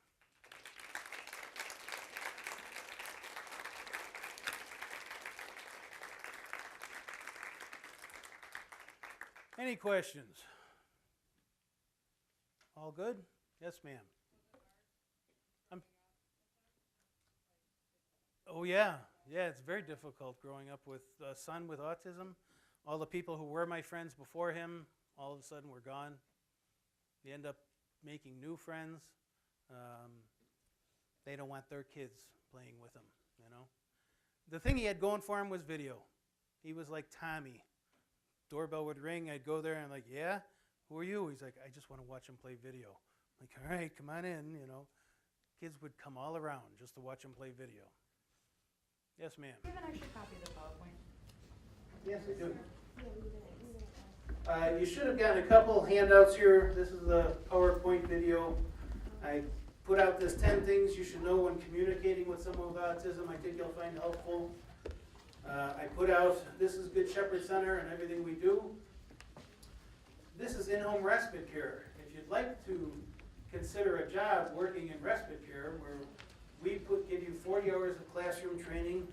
Any questions? All good? Yes, ma'am. Oh, yeah. Yeah, it's very difficult growing up with a son with autism. All the people who were my friends before him, all of a sudden were gone. You end up making new friends. They don't want their kids playing with him, you know. The thing he had going for him was video. He was like Tommy. Doorbell would ring, I'd go there, and I'm like, yeah? Who are you? He's like, I just want to watch him play video. I'm like, all right, come on in, you know. Kids would come all around just to watch him play video. Yes, ma'am. Do you have an extra copy of the PowerPoint? Yes, I do. You should have gotten a couple handouts here. This is the PowerPoint video. I put out this 10 things you should know when communicating with someone with autism. I think you'll find helpful. I put out, this is Good Shepherd Center and everything we do. This is in-home respite care. If you'd like to consider a job working in respite care, where we give you 40 hours of classroom training,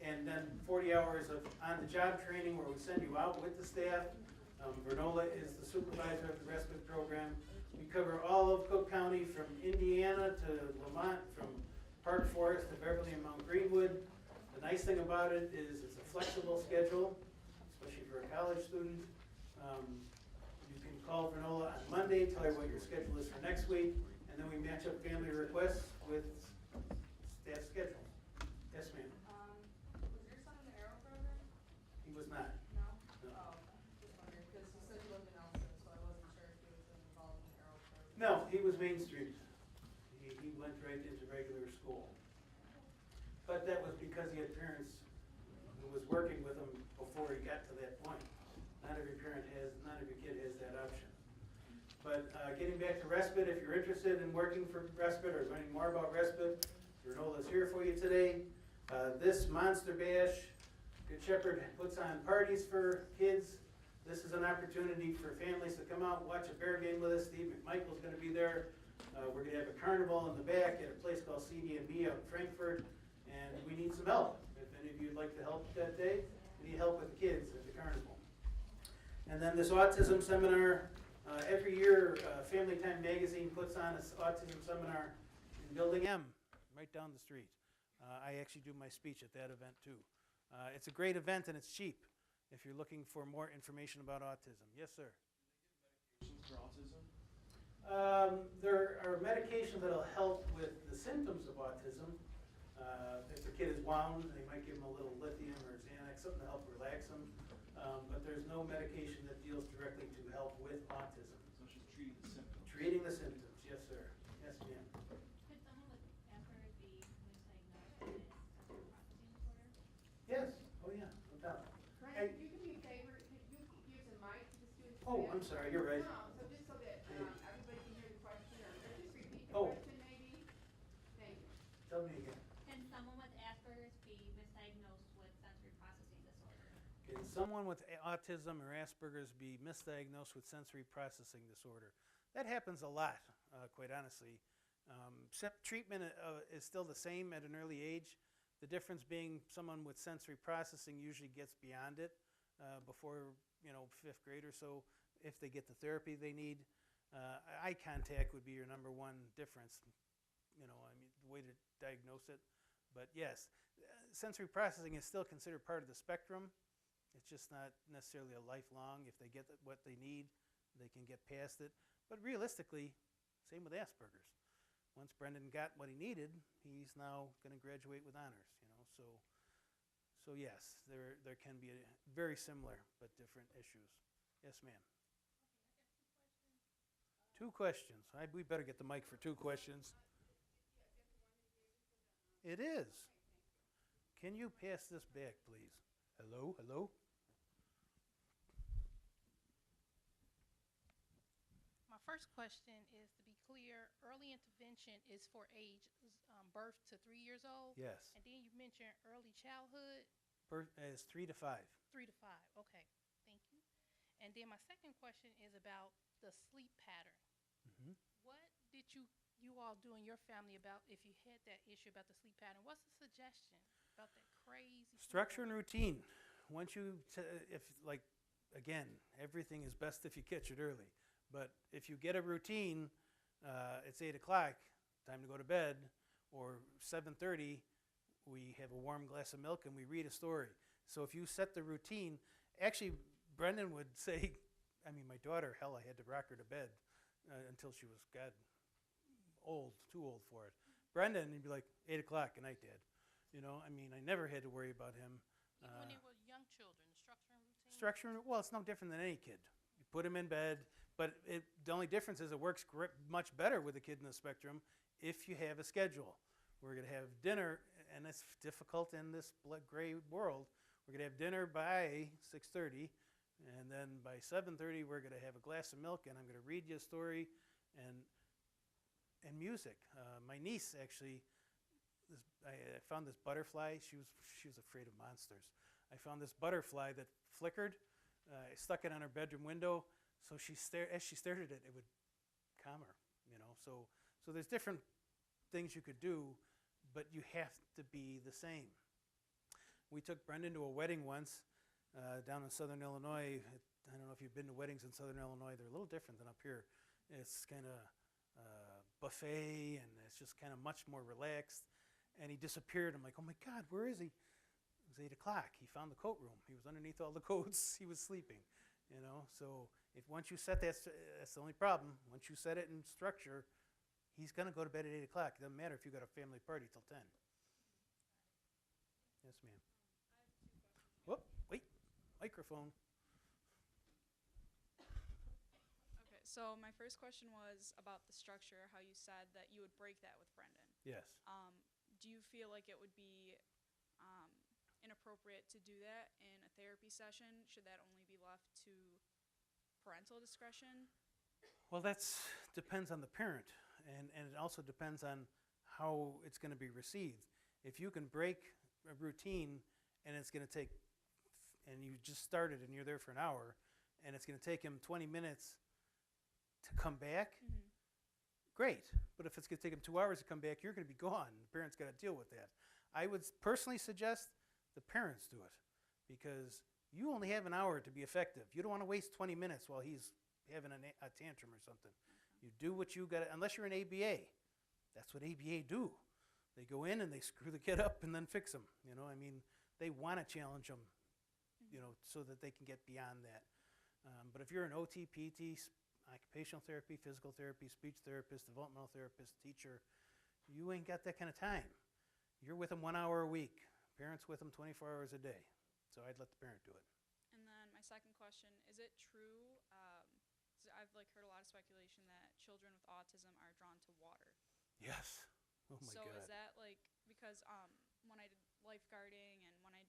and then 40 hours of on-the-job training where we send you out with the staff. Vernola is the supervisor of the respite program. We cover all of Cook County from Indiana to Lamont, from Park Forest to Beverly and Mount Greenwood. The nice thing about it is it's a flexible schedule, especially for a college student. You can call Vernola on Monday, tell her what your schedule is for next week, and then we match up family requests with staff schedule. Yes, ma'am. Was your son in the Arrow program? He was not. No? No. Oh, just wondering, because he said he lived in Elson, so I wasn't sure if he was involved in the Arrow program. No, he was Main Street. He went right into regular school. But that was because he had parents who was working with him before he got to that point. Not every kid has that option. But getting back to respite, if you're interested in working for respite or learning more about respite, Vernola's here for you today. This Monster Bash, Good Shepherd puts on parties for kids. This is an opportunity for families to come out and watch a bear game with us. Steve McMichael's going to be there. We're going to have a carnival in the back at a place called CD&B out in Frankfurt, and we need some help. If any of you would like to help that day, we need help with the kids at the carnival. And then this autism seminar, every year Family Time magazine puts on an autism seminar in Building M, right down the street. I actually do my speech at that event too. It's a great event and it's cheap if you're looking for more information about autism. Yes, sir? Medications for autism? There are medications that will help with the symptoms of autism. If the kid is wound, they might give them a little lithium or Xanax, something to help relax them. But there's no medication that deals directly to help with autism. So it's just treating the symptoms. Treating the symptoms, yes, sir. Yes, ma'am. Could someone with Oh, I'm sorry, you're right. No, so just so that, everybody can hear the question, or just repeat the Oh. question maybe? Thank you. Tell me again. Can someone with Asperger's be misdiagnosed with sensory processing disorder? Can someone with autism or Asperger's be misdiagnosed with sensory processing disorder? That happens a lot, quite honestly. Treatment is still the same at an early age. The difference being someone with sensory processing usually gets beyond it before, 5th grade or so, if they get the therapy they need. Eye contact would be your number one difference, the way to diagnose it. But yes, sensory processing is still considered part of the spectrum. It's just not necessarily a lifelong. If they get what they need, they can get past it. But realistically, same with Asperger's. Once Brendan got what he needed, he's now going to graduate with honors. So yes, there can be very similar but different issues. Yes, ma'am. Two questions. We better get the mic for two questions. It is. Can you pass this back, please? Hello, hello. My first question is, to be clear, early intervention is for age birth to 3 years old? Yes. And then you mentioned early childhood, Birth is 3 to 5. 3 to 5. Okay, thank you. And then my second question is about the sleep pattern. Mm-hmm. What did you all do in your family about, if you had that issue about the sleep pattern? What's the suggestion about that crazy Structure and routine. Once again, everything is best if you catch it early. But if you get a routine, it's 8 o'clock, time to go to bed, or 7:30, we have a warm glass of milk and we read a story. So if you set the routine, actually, Brendan would say, my daughter, hell, I had to rock her to bed until she was, too old for it. Brendan, he'd be like, 8 o'clock, good night, Dad. I never had to worry about him. Even when they were young children, the structure and routine? Well, it's no different than any kid. You put him in bed, but the only difference is it works much better with a kid in the spectrum if you have a schedule. We're going to have dinner, and it's difficult in this gray world. We're going to have dinner by 6:30, and then by 7:30 we're going to have a glass of milk, and I'm going to read you a story and music. My niece actually, I found this butterfly. She was afraid of monsters. I found this butterfly that flickered. I stuck it on her bedroom window, so as she stared at it, it would calm her. So there's different things you could do, but you have to be the same. We took Brendan to a wedding once down in Southern Illinois. I don't know if you've been to weddings in Southern Illinois. They're a little different than up here. It's kind of buffet, and it's just kind of much more relaxed. And he disappeared. I'm like, oh my God, where is he? It was 8 o'clock. He found the coat room. He was underneath all the coats. He was sleeping. So once you set that, that's the only problem. Once you set it in structure, he's going to go to bed at 8 o'clock. It doesn't matter if you got a family party till 10. Yes, ma'am. I have 2 questions. Whoop, wait, microphone. Okay, so my first question was about the structure, how you said that you would break that with Brendan. Yes. Do you feel like it would be inappropriate to do that in a therapy session? Should that only be left to parental discretion? Well, that depends on the parent, and it also depends on how it's going to be received. If you can break a routine and it's going to take, and you just started and you're there for an hour, and it's going to take him 20 minutes to come back, great. But if it's going to take him 2 hours to come back, you're going to be gone. The parent's got to deal with that. I would personally suggest the parents do it, because you only have an hour to be effective. You don't want to waste 20 minutes while he's having a tantrum or something. You do what you got, unless you're an ABA. That's what ABA do. They go in and they screw the kid up and then fix him. They want to challenge them, so that they can get beyond that. But if you're an OT, PT, occupational therapy, physical therapy, speech therapist, developmental therapist, teacher, you ain't got that kind of time. You're with them 1 hour a week. Parents with them 24 hours a day. So I'd let the parent do it. And then my second question, is it true, so I've heard a lot of speculation that children with autism are drawn to water. Yes. Oh my God. So is that because when I did lifeguarding and when I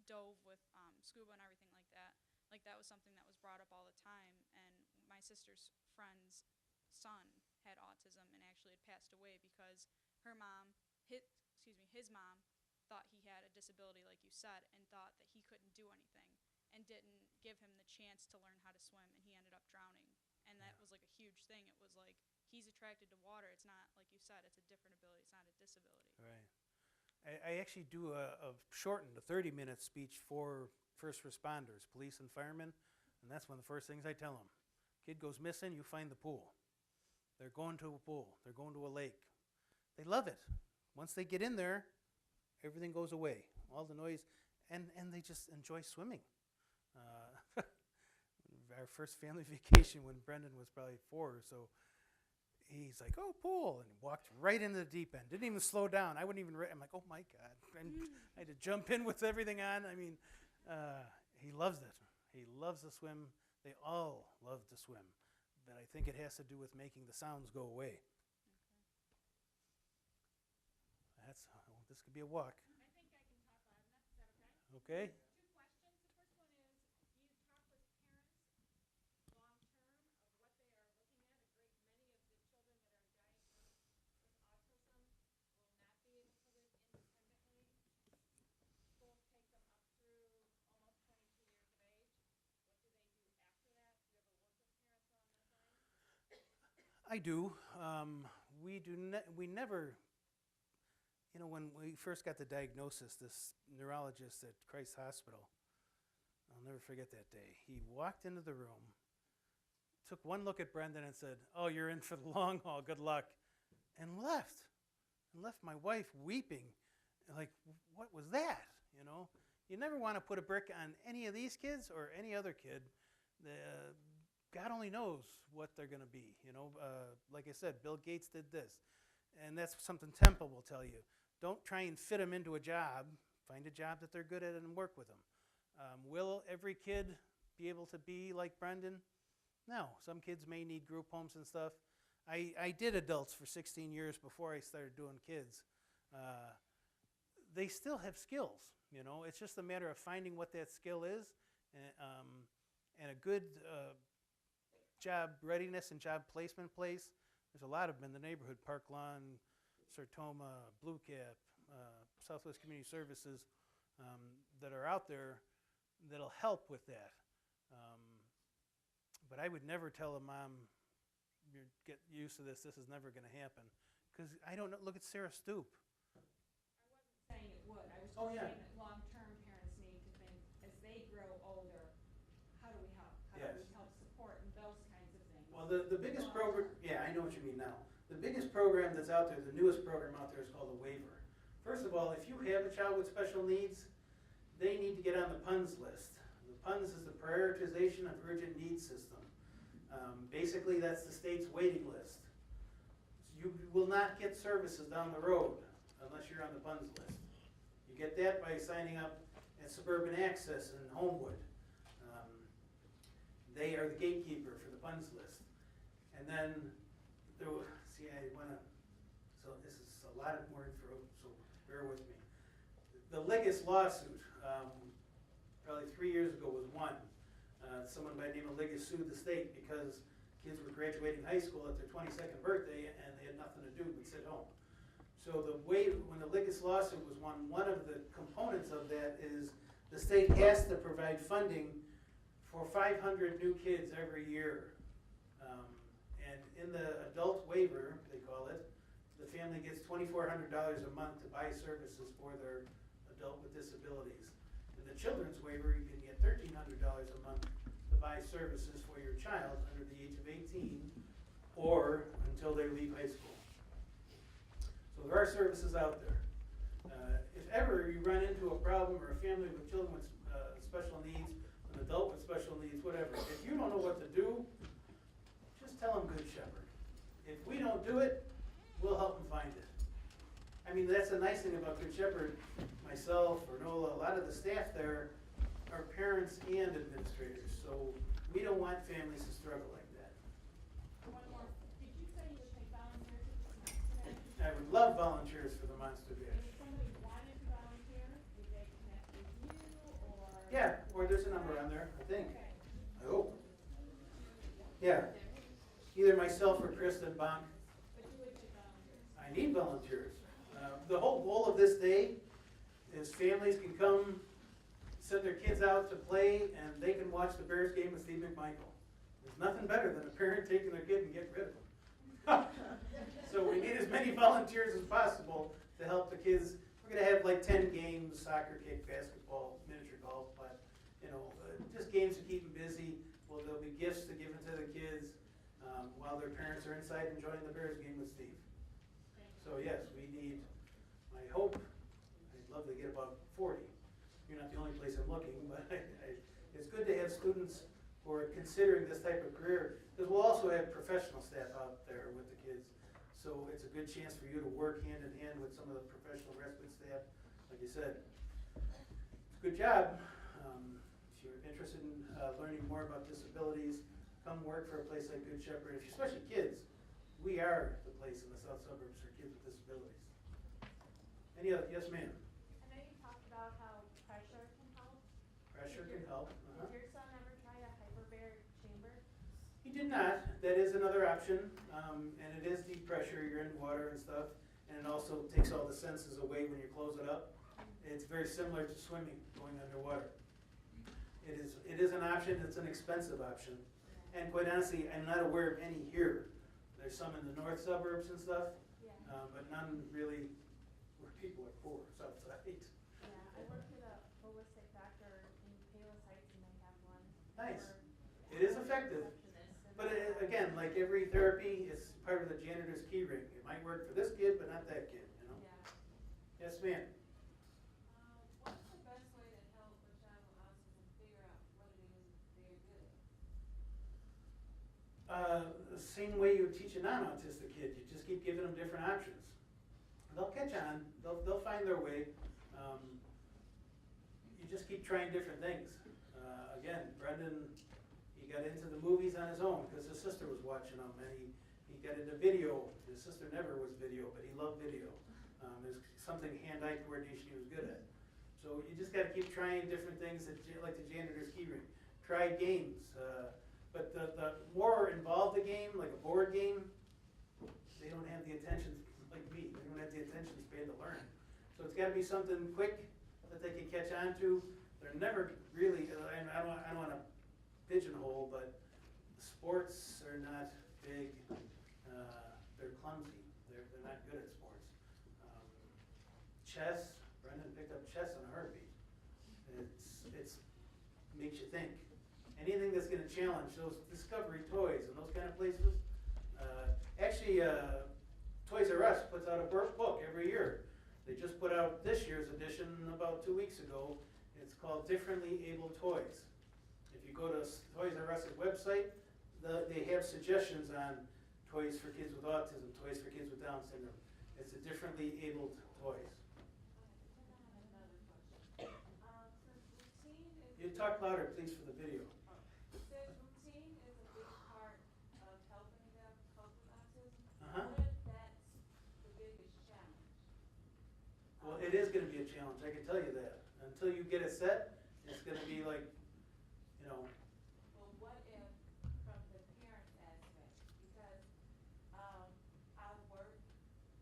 dove with scuba and everything like that, like that was something that was brought up all the time. And my sister's friend's son had autism and actually had passed away because her mom, his mom, thought he had a disability, like you said, and thought that he couldn't do anything, and didn't give him the chance to learn how to swim, and he ended up drowning. And that was like a huge thing. It was like, he's attracted to water. It's not, like you said, it's a different ability. It's not a disability. Right. I actually do a shortened, a 30-minute speech for first responders, police and firemen, and that's one of the first things I tell them. Kid goes missing, you find the pool. They're going to a pool. They're going to a lake. They love it. Once they get in there, everything goes away, all the noise, and they just enjoy swimming. Our first family vacation when Brendan was probably 4 or so, he's like, oh, pool, and he walked right into the deep end. Didn't even slow down. I wouldn't even, I'm like, oh my God. And I had to jump in with everything on. I mean, he loves it. He loves to swim. They all love to swim. But I think it has to do with making the sounds go away. This could be a walk. I think I can talk loud enough. Is that okay? Okay? 2 questions. The first one is, do you talk with parents long term of what they are looking at? A great many of the children that are diagnosed with autism will not be able to live independently. Schools take them up through almost 22 years of age. What do they do after that? Do you ever work with parents along those lines? I do. We never, when we first got the diagnosis, this neurologist at Christ Hospital, I'll never forget that day. He walked into the room, took one look at Brendan and said, oh, you're in for the long haul, good luck, and left. And left my wife weeping. Like, what was that? You never want to put a brick on any of these kids or any other kid. God only knows what they're going to be. Like I said, Bill Gates did this. And that's something Temple will tell you. Don't try and fit them into a job. Find a job that they're good at and work with them. Will every kid be able to be like Brendan? No. Some kids may need group homes and stuff. I did adults for 16 years before I started doing kids. They still have skills. It's just a matter of finding what that skill is and a good job readiness and job placement place. There's a lot of them in the neighborhood, Park Lawn, Sertoma, Blue Cap, Southwest Community Services that are out there that'll help with that. But I would never tell a mom, get used to this is never going to happen. Because I don't know, look at Sarah Stoop. I wasn't saying it would. I was just Oh, yeah. saying that long-term parents need to think, as they grow older, how do we help? How Yes. do we help support and those kinds of things? Well, the biggest program, yeah, I know what you mean now. The biggest program that's out there, the newest program out there is called a waiver. First of all, if you have a child with special needs, they need to get on the PUNS list. The PUNS is the Prioritization of Urgent Needs System. Basically, that's the state's waiting list. You will not get services down the road unless you're on the PUNS list. You get that by signing up at Suburban Access in Homewood. They are the gatekeeper for the PUNS list. And then, so this is a lot of more info, so bear with me. The Liggis lawsuit, probably 3 years ago, was won. Someone by the name of Liggis sued the state because kids were graduating high school at their 22nd birthday and they had nothing to do but sit home. So when the Liggis lawsuit was won, one of the components of that is the state has to provide funding for 500 new kids every year. And in the adult waiver, they call it, the family gets $2,400 a month to buy services for their adult with disabilities. In the children's waiver, you can get $1,300 a month to buy services for your child under the age of 18 or until they leave high school. So there are services out there. If ever you run into a problem or a family with children with special needs, an adult with special needs, whatever, if you don't know what to do, just tell them Good Shepherd. If we don't do it, we'll help them find it. I mean, that's the nice thing about Good Shepherd. Myself or Nola, a lot of the staff there are parents and administrators, so we don't want families to struggle like that. One more. Did you say you would take volunteers at the Monster Bash? I would love volunteers for the Monster Bash. If somebody wanted to volunteer, would they connect with you or? Yeah, or there's a number on there, I think. Okay. Yeah, either myself or Kristen Bonk. I need volunteers. The whole goal of this day is families can come, send their kids out to play, and they can watch the Bears game with Steve McMichael. There's nothing better than a parent taking their kid and getting rid of them. So we need as many volunteers as possible to help the kids. We're going to have like 10 games, soccer, kick, basketball, miniature golf, but just games to keep them busy. Well, there'll be gifts to give to the kids while their parents are inside enjoying the Bears game with Steve. So yes, we need, I hope, I'd love to get about 40. You're not the only place I'm looking, but it's good to have students who are considering this type of career, because we'll also have professional staff out there with the kids. So it's a good chance for you to work hand in hand with some of the professional respite staff. Like you said, it's a good job. If you're interested in learning more about disabilities, come work for a place like Good Shepherd. Especially kids, we are the place in the south suburbs for kids with disabilities. Any other? Yes, ma'am. I know you talked about how pressure can help. Pressure can help. Did your son ever try a hyperbaric chamber? He did not. That is another option, and it is deep pressure. You're in water and stuff, and it also takes all the senses away when you close it up. It's very similar to swimming, going underwater. It is an option. It's an expensive option, and quite honestly, I'm not aware of any here. There's some in the north suburbs and stuff, but none really where people are poor, south side. Yeah, I worked with a holistic doctor in Palos Heights, and they have one. Nice. for- It is effective. But again, like every therapy, it's part of the janitor's key ring. It might work for this kid, but not that kid, Yeah. Yes, ma'am. What's the best way to help a child with autism figure out what it is they're good at? The same way you would teach a non-autistic kid. You just keep giving them different options. They'll catch on. They'll find their way. You just keep trying different things. Again, Brendan, he got into the movies on his own because his sister was watching them, and he got into video. His sister never was video, but he loved video. There's something hand-eye coordination he was good at. So you just got to keep trying different things, like the janitor's key ring. Try games. But the more involved the game, like a board game, they don't have the attention, like me, they don't have the attention span to learn. So it's got to be something quick that they can catch on to. They're never really, and I don't want to pigeonhole, but sports are not big. They're clumsy. They're not good at sports. Chess, Brendan picked up chess in a heartbeat. It's makes you think. Anything that's going to challenge those Discovery Toys and those kind of places. Toys R Us puts out a book every year. They just put out this year's edition about 2 weeks ago. It's called Differently Abled Toys. If you go to Toys R Us website, they have suggestions on toys for kids with autism, toys for kids with Down syndrome. It's a Differently Abled Toys. You talk louder, please, for the video. Says routine is a big part of helping them cope with autism. Uh-huh. What if that's the biggest challenge? Well, it is going to be a challenge, I can tell you that. Until you get it set, it's going to be like, Well, what if from the parent aspect? Because I work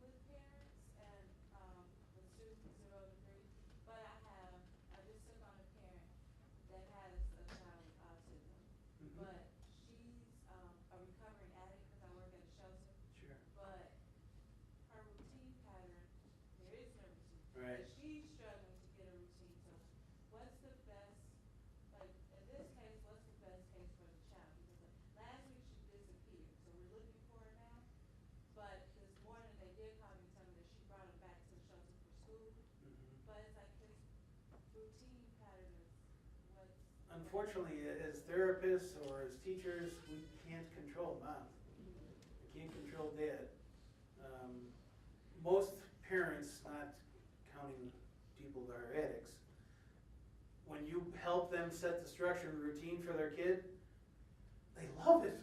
with parents and with students 0 to 3, but I just took on a parent that has a child with autism. But she's a recovering addict because I work at a shelter. sure. But her routine pattern, there is no routine. Right. But she's struggling to get a routine. So what's the best, like in this case, what's the best case for the child? Because last week she disappeared. So we're looking for her now. But this morning they did call me and tell me that she brought him back to the shelter for school. But it's like his routine pattern is what's. Unfortunately, as therapists or as teachers, we can't control mom. We can't control dad. Most parents, not counting people that are addicts, when you help them set the structure and routine for their kid, they love it.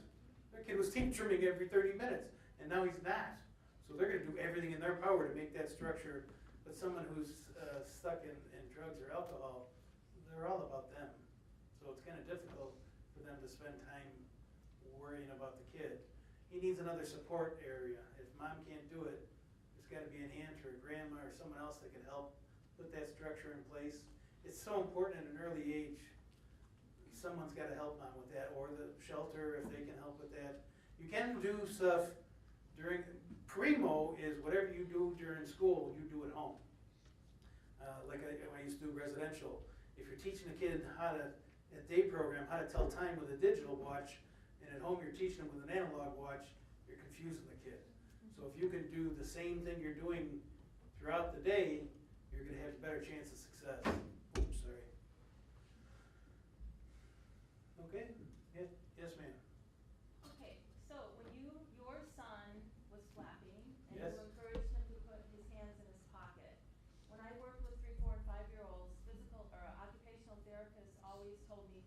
Their kid was tantruming every 30 minutes, and now he's not. So they're going to do everything in their power to make that structure. But someone who's stuck in drugs or alcohol, they're all about them. So it's kind of difficult for them to spend time worrying about the kid. He needs another support area. If mom can't do it, there's got to be an aunt or a grandma or someone else that can help put that structure in place. It's so important at an early age. Someone's got to help mom with that, or the shelter if they can help with that. You can do stuff during, primo is whatever you do during school, you do at home. Like I used to do residential. If you're teaching a kid how to, a day program, how to tell time with a digital watch, and at home you're teaching them with an analog watch, you're confusing the kid. So if you can do the same thing you're doing throughout the day, you're going to have a better chance of success. Oops, sorry. Okay? Yes, ma'am. Okay, so when your son was flapping, and Yes. you encouraged him to put his hands in his pocket. When I worked with 3, 4, and 5-year-olds, physical or occupational therapists always told me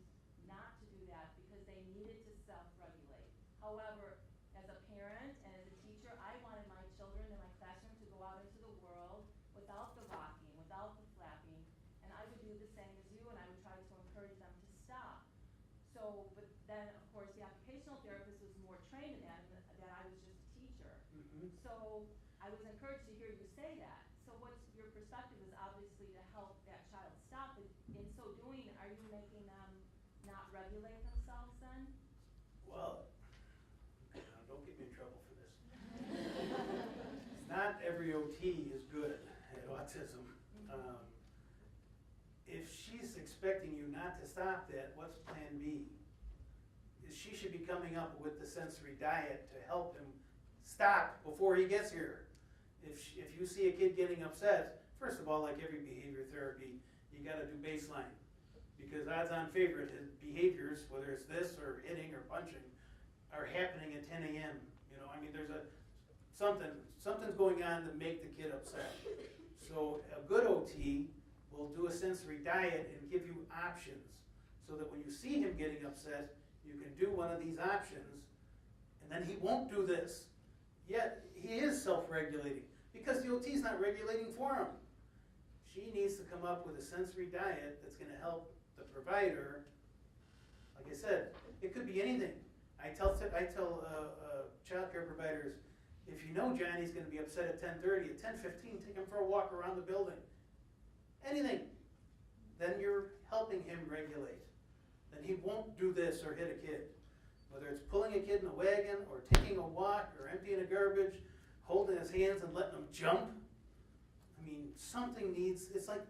not to do that because they needed to self-regulate. However, as a parent and as a teacher, I wanted my children in my classroom to go out into the world without the rocking, without the flapping, and I would do the same as you, and I would try to encourage them to stop. So, but then, of course, the occupational therapist was more trained in that, and that I was just a teacher. Mm-hmm. So, I was encouraged to hear you say that. So what's your perspective is obviously to help that child stop, but in so doing, are you making them not regulate themselves then? Well, don't get me in trouble for this. Not every OT is good at autism. If she's expecting you not to stop that, what's plan B? She should be coming up with the sensory diet to help him stop before he gets here. If you see a kid getting upset, first of all, like every behavior therapy, you got to do baseline. Because odds on favorite, his behaviors, whether it's this or hitting or punching, are happening at 10 a.m. You know, I mean, there's something's going on to make the kid upset. So a good OT will do a sensory diet and give you options so that when you see him getting upset, you can do one of these options, and then he won't do this. Yet he is self-regulating because the OT is not regulating for him. She needs to come up with a sensory diet that's going to help the provider. Like I said, it could be anything. I tell child care providers, if you know Johnny's going to be upset at 10:30, at 10:15, take him for a walk around the building. Anything. Then you're helping him regulate. Then he won't do this or hit a kid. Whether it's pulling a kid in a wagon or taking a walk or emptying a garbage, holding his hands and letting him jump. I mean, something needs, it's like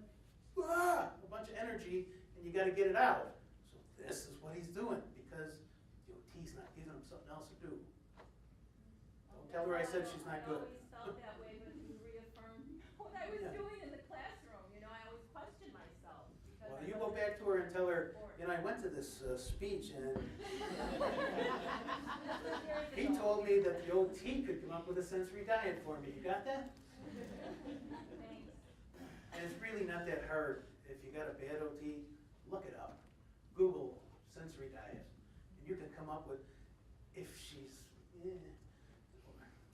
a bunch of energy and you got to get it out. So this is what he's doing because the OT's not giving him something else to do. Don't tell her I said she's not good. I always felt that way, but you reaffirmed what I was doing in the classroom. You know, I always questioned myself. Well, you go back to her and tell her, you know, I went to this speech and he told me that the OT could come up with a sensory diet for me. You got that? Thanks. And it's really not that hard. If you got a bad OT, look it up. Google sensory diet. And you can come up with, if she's,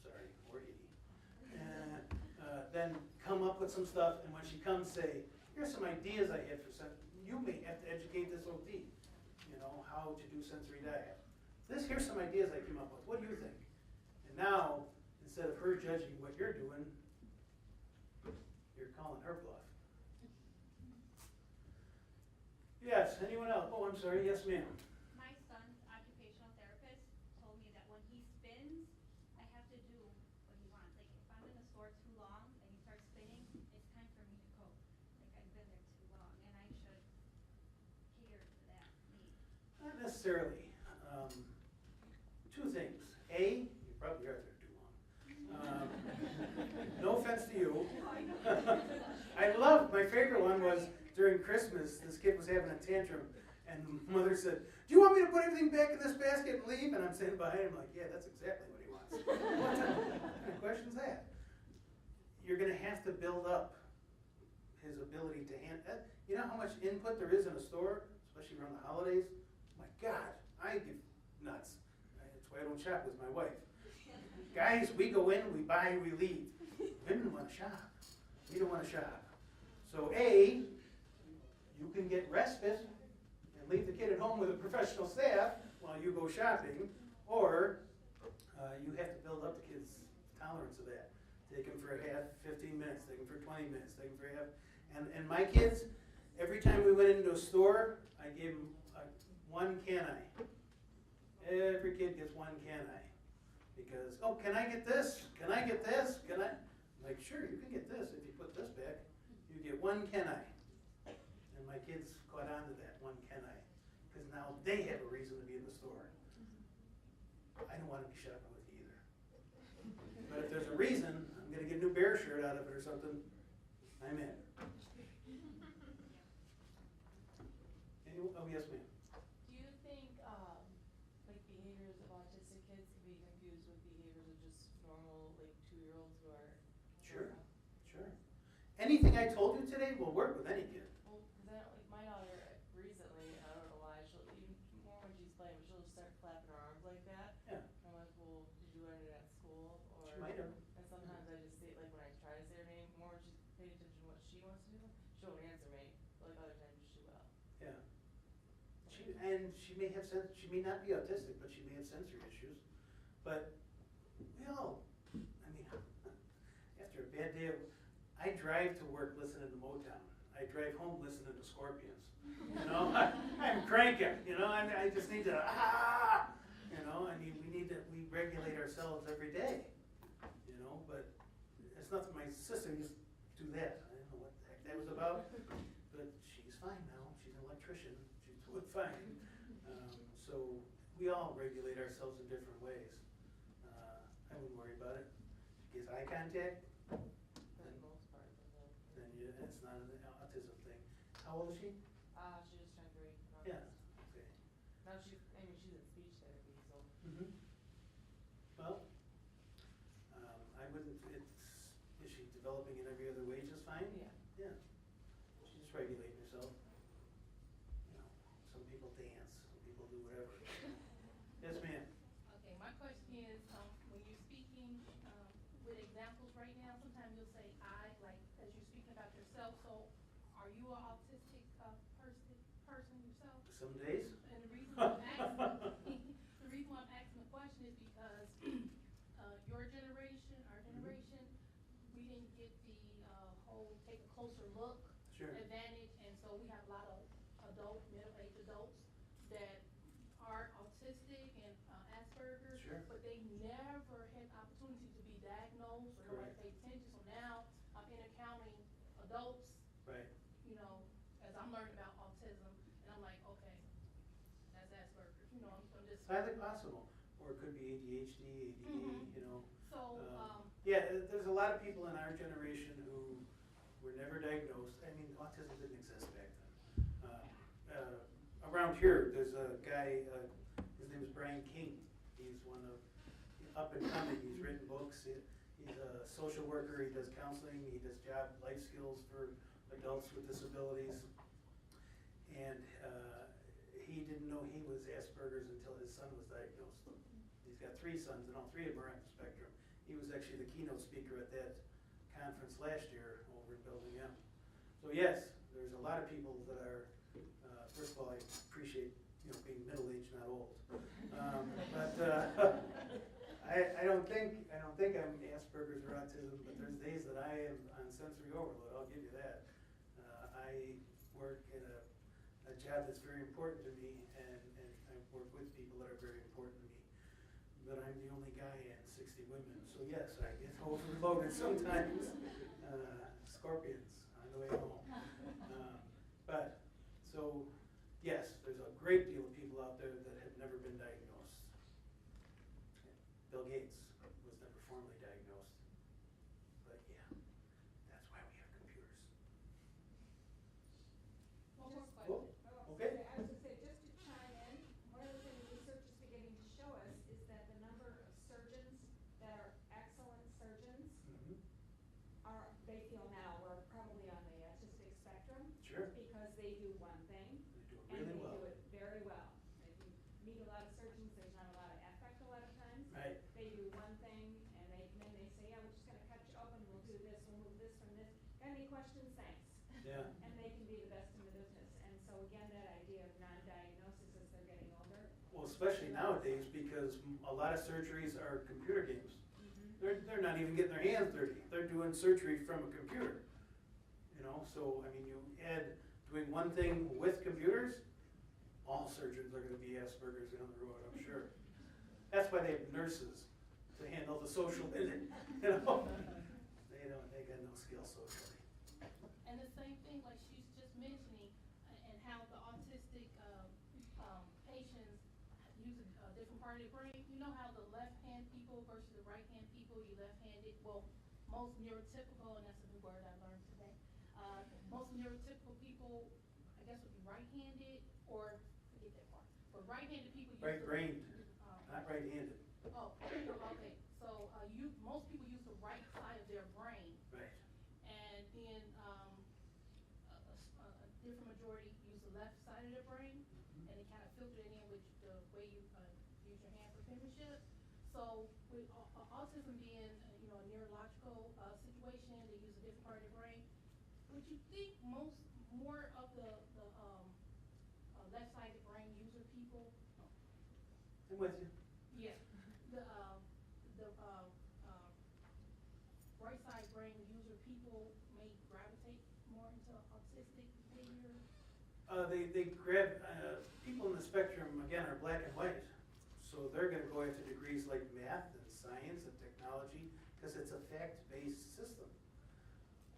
sorry, or 80. Then come up with some stuff, and when she comes, say, here's some ideas I had for you may have to educate this OT, you know, how to do sensory diet. Here's some ideas I came up with. What do you think? And now, instead of her judging what you're doing, you're calling her bluff. Yes, anyone else? Oh, I'm sorry. Yes, ma'am. My son's occupational therapist told me that when he spins, I have to do what he wants. Like if I'm in a store too long and he starts spinning, it's time for me to go. Like I've been there too long and I should cater to that need. Not necessarily. Two things. A, you probably are there too long. No offense to you. My favorite one was during Christmas, this kid was having a tantrum, and the mother said, do you want me to put everything back in this basket and leave? And I'm sitting behind him like, yeah, that's exactly what he wants. What kind of question's that? You're going to have to build up his ability to handle. You know how much input there is in a store, especially around the holidays? My God, I get nuts. That's why I don't shop with my wife. Guys, we go in, we buy, we leave. Women want to shop. We don't want to shop. So A, you can get respite and leave the kid at home with a professional staff while you go shopping. Or you have to build up the kids' tolerance of that. Take them for a half, 15 minutes, take them for 20 minutes, take them for a half. And my kids, every time we went into a store, I gave them one can I. Every kid gets one can I. Because, oh, can I get this? Can I get this? Can I? I'm like, sure, you can get this if you put this back. You get one can I. And my kids caught on to that, one can I. Because now they have a reason to be in the store. I don't want to be shopping with you either. But if there's a reason, I'm going to get a new bear shirt out of it or something, I'm in. Oh, yes, ma'am. Do you think, like behaviors of autistic kids can be confused with behaviors of just normal, like 2-year-olds who are? Sure, sure. Anything I told you today will work with any kid. Well, cause I don't, like my daughter recently, I don't know why, she'll even more when she's playing, but she'll just start flapping her arms like that. Yeah. I'm like, well, did you learn it at school? Or, She might have. and sometimes I just say, like when I try to say her name, more when she's paying attention to what she wants to do, she won't answer me, but like other times she will. Yeah. She may have she may not be autistic, but she may have sensory issues. But we all, I mean, after a bad day, I drive to work listening to Motown. I drive home listening to Scorpions. You know, I'm cranking. You know, I just need to You know, I mean, we regulate ourselves every day. You know, but it's nothing. My sister used to do that. I don't know what the heck that was about. But she's fine now. She's an electrician. She's doing fine. So we all regulate ourselves in different ways. I wouldn't worry about it. She gets eye contact, For the most part, but then it's not an autism thing. How old is she? she just turned 3. Yeah. Okay. Now she's in speech therapy, so. Mm-hmm. Well, I wouldn't. Is she developing in every other way just fine? Yeah. Yeah. She's just regulating herself. You know, some people dance, some people do whatever. Yes, ma'am. Okay, my question is, when you're speaking with examples right now, sometimes you'll say I, like, as you're speaking about yourself. So, are you an autistic person yourself? Some days. And the reason why I'm asking, the reason why I'm asking the question is because your generation, our generation, we didn't get the whole take a closer look Sure. advantage, and so we have a lot of middle-aged adults that are autistic and Asperger's, Sure. but they never had opportunity to be diagnosed or nobody Correct. paid attention. So now I'm encountering adults, Right. you know, as I'm learning about autism, and I'm like, okay, that's Asperger's, you know, I'm just. It's highly possible. Or it could be ADHD, ADD, Mhm. you know. So, Yeah, there's a lot of people in our generation who were never diagnosed. I mean, autism didn't exist back then. Around here, there's a guy, his name is Brian King. He's one of, up and coming, he's written books. He's a social worker, he does counseling, he does life skills for adults with disabilities. And he didn't know he was Asperger's until his son was diagnosed. He's got 3 sons, and all 3 of them are on the spectrum. He was actually the keynote speaker at that conference last year over in Building M. So yes, there's a lot of people that are, first of all, I appreciate being middle-aged, not old. But I don't think I'm Asperger's or autism, but there's days that I am on sensory overload. I'll give you that. I work in a job that's very important to me, and I work with people that are very important to me. But I'm the only guy and 60 women, so yes, I get overloaded sometimes. Scorpions on the way home. But so yes, there's a great deal of people out there that have never been diagnosed. Bill Gates was never formally diagnosed. But yeah, that's why we have computers. one more Just- question. Okay. I was gonna say, just to chime in, one of the things research is beginning to show us is that the number of surgeons that are excellent surgeons Mm-hmm. they feel now we're probably on the autistic spectrum. Sure. Because they do one thing. They do it really And well. they do it very well. If you meet a lot of surgeons, there's not a lot of affect a lot of times. Right. They do one thing, and then they say, yeah, we're just gonna cut you open, we'll do this, we'll move this from this. Got any questions? Thanks. Yeah. And they can be the best in the business. And so again, that idea of non-diagnosis as they're getting older, Well, especially nowadays, because a lot of surgeries are computer games. They're not even getting their hands dirty. They're doing surgery from a computer. You know, so I mean, you add doing one thing with computers, all surgeons are going to be Asperger's down the road, I'm sure. That's why they have nurses to handle the social visit. You know, they got no skill socially. And the same thing, like she's just mentioning, and how the autistic patients use a different part of their brain. You know how the left-hand people versus the right-hand people, you left-handed, well, most neurotypical, and that's a new word I learned today. Most neurotypical people, I guess, would be right-handed, or forget that part. But right-handed people use Right-brained, not right-handed. Oh, okay. So most people use the right side of their brain. Right. And then a different majority use the left side of their brain, and they kind of filter it in with the way you use your hand for penmanship. So with autism being a neurological situation, they use a different part of the brain. Would you think more of the left-sided brain user people? I'm with you. Yeah. The right side brain user people may gravitate more into autistic behavior. They grab, people in the spectrum, again, are black and white. So they're going to go into degrees like math and science and technology because it's a fact-based system.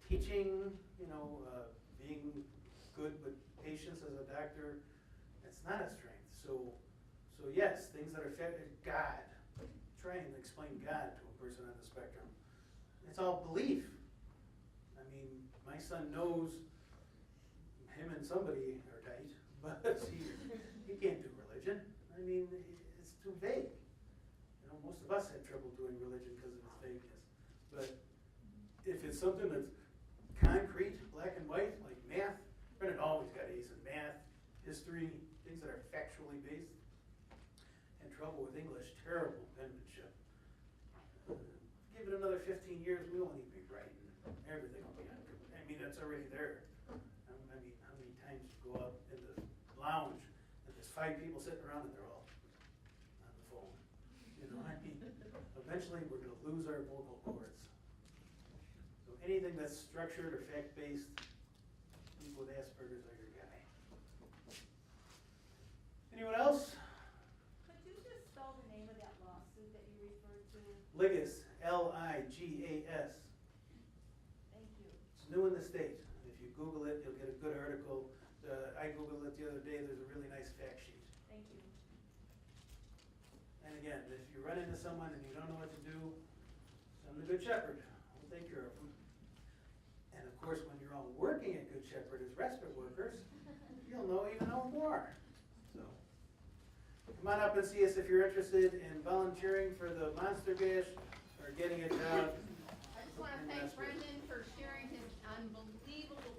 Teaching, being good with patients as a doctor, it's not a strength. So yes, things that are God. Try and explain God to a person on the spectrum. It's all belief. I mean, my son knows him and somebody are tight, but he can't do religion. I mean, it's too vague. Most of us have trouble doing religion because of its vagueness. But if it's something that's concrete, black and white, like math, Brennan always got A's in math, history, things that are factually based. And trouble with English, terrible penmanship. Give it another 15 years, we won't even be writing. Everything will be on. I mean, it's already there. I mean, how many times you go out in the lounge and there's 5 people sitting around and they're all on the phone. I mean, eventually we're going to lose our vocal cords. So anything that's structured or fact-based, people with Asperger's are your guy. Anyone else? Could you just spell the name of that lawsuit that you referred to? Ligas, Ligas. Thank you. It's new in the state. If you Google it, you'll get a good article. I Googled it the other day. There's a really nice fact sheet. Thank you. And again, if you run into someone and you don't know what to do, send them to Good Shepherd. We'll take care of them. And of course, when you're all working at Good Shepherd as respite workers, you'll know more. So come on up and see us if you're interested in volunteering for the Monster Bash or getting a job. I just want to thank Brendan for sharing his unbelievable